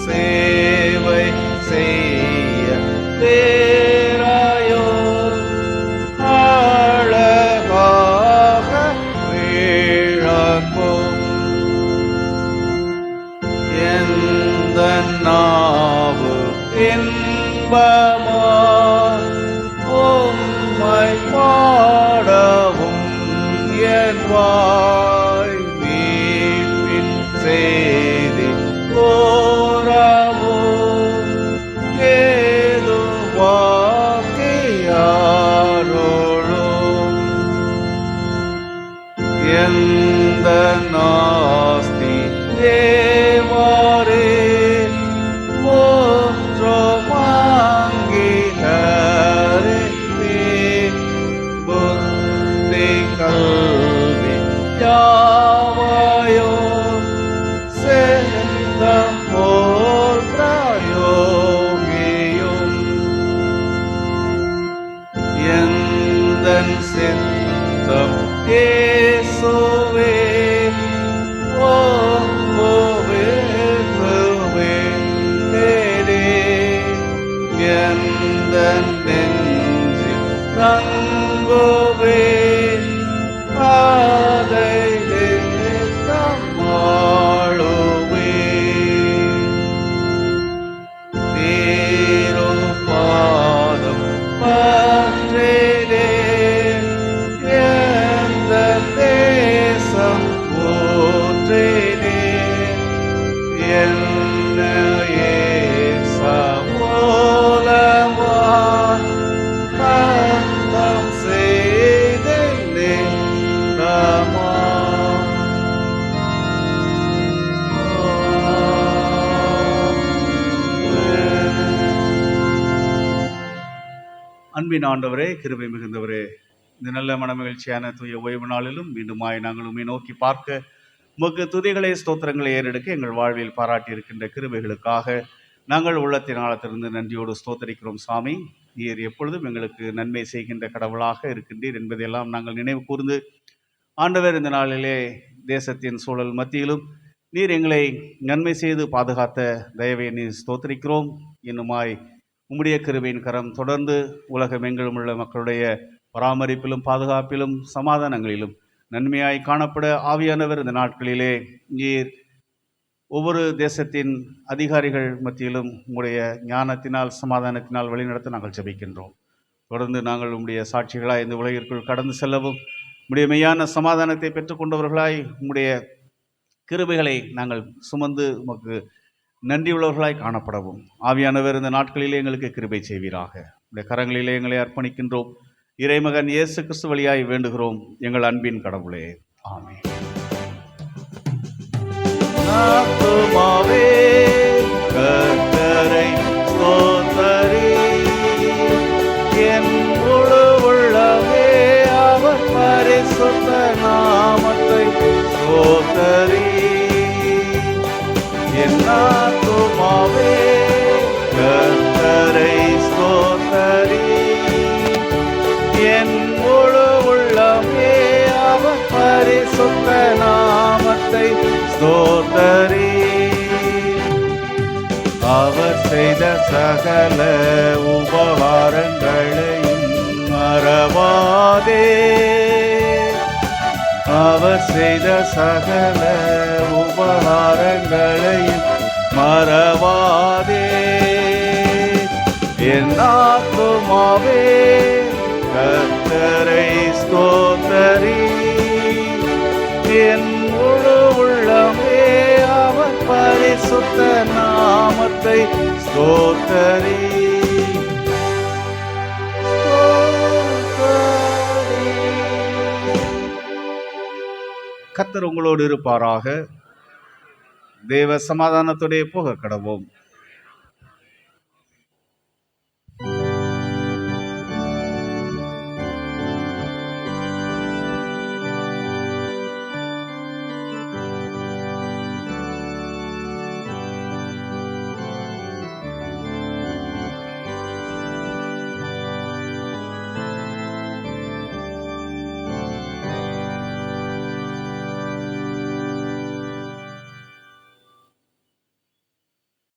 சேவை செய்ய பேராயோ அழகாக வீழப்போம். எந்த நாவு இன்பமா உம்மை பாடவும் என் வாய் மீட்பின் செய்தி கோரவோ ஏது வாக்கியாரோளோ எந்த நாஸ்தி தேவாரே மோற்றமாங்கிலரே புத்தி கல்வி யாவையோ சேதம் போல் பிரயோகியும் எந்தன் சித்தம் இயேசுவே எந்தன் நெஞ்சில் தங்குவே அதை மாளுவே தீருபாதம் பற்றிலே எந்த தேசம் போற்றிலே என்னையே சமூலமாய் கந்தம் செய்தே ரமா. அன்பின் ஆண்டவரே, கிருபை மிகுந்தவரே, இந்த நல்ல மனமகிழ்ச்சியான தூய ஓய்வு நாளிலும் மீண்டுமாய் நாங்கள் உம்மை நோக்கி பார்க்க உமக்கு துதிகளை ஸ்தோத்திரங்களை ஏறெடுக்க எங்கள் வாழ்வில் பாராட்டி இருக்கின்ற கிருபைகளுக்காக நாங்கள் உள்ளத்தின் ஆழத்திலிருந்து நன்றியோடு ஸ்தோத்தரிக்கிறோம். சாமி, நீர் எப்பொழுதும் எங்களுக்கு நன்மை செய்கின்ற கடவுளாக இருக்கின்றீர் என்பதையெல்லாம் நாங்கள் நினைவு கூர்ந்து, ஆண்டவர், இந்த நாளிலே தேசத்தின் சூழல் மத்தியிலும் நீர் எங்களை நன்மை செய்து பாதுகாத்த தயவை நீர் ஸ்தோத்தரிக்கிறோம். இன்னுமாய் உம்முடைய கிருபையின் கரம் தொடர்ந்து உலகமெங்கிலும் உள்ள மக்களுடைய பராமரிப்பிலும் பாதுகாப்பிலும் சமாதானங்களிலும் நன்மையாய் காணப்பட ஆவியானவர் இந்த நாட்களிலே நீர் ஒவ்வொரு தேசத்தின் அதிகாரிகள் மத்தியிலும் உம்முடைய ஞானத்தினால் சமாதானத்தினால் வழிநடத்த நாங்கள் ஜெபிக்கின்றோம். தொடர்ந்து நாங்கள் உம்முடைய சாட்சிகளாய் இந்த உலகிற்குள் கடந்து செல்லவும், உம்முடைய மெய்யான சமாதானத்தை பெற்றுக்கொண்டவர்களாய் உம்முடைய கிருபைகளை நாங்கள் சுமந்து உமக்கு நன்றியுள்ளவர்களாய் காணப்படவும் ஆவியானவர் இந்த நாட்களிலே எங்களுக்கு கிருபை செய்வீராக. உடைய கரங்களிலே எங்களை அர்ப்பணிக்கின்றோம். இறைமகன் இயேசு கிறிஸ்து வழியாய் வேண்டுகிறோம் எங்கள் அன்பின் கடவுளே, ஆமென். ஆத்துமாவே கர்த்தரை ஸ்தோத்தரி, என் முழு உள்ளமே அவர் பரிசுத்த நாமத்தை ஸ்தோத்தரி. என் ஆத்துமாவே கர்த்தரை ஸ்தோத்தரி, என் முழு உள்ளமே அவர் பரிசுத்த நாமத்தை ஸ்தோத்தரி. அவர் செய்த சகல உபகாரங்களையும் மறவாதே, அவர் செய்த சகல உபகாரங்களையும் மறவாதே. என் ஆத்துமாவே கர்த்தரை ஸ்தோத்தரி, என் முழு உள்ளமே அவர் பரிசுத்த நாமத்தை ஸ்தோத்தரி. கர்த்தர் உங்களோடு இருப்பாராக. தேவ சமாதானத்தோடே போக கடவோம்.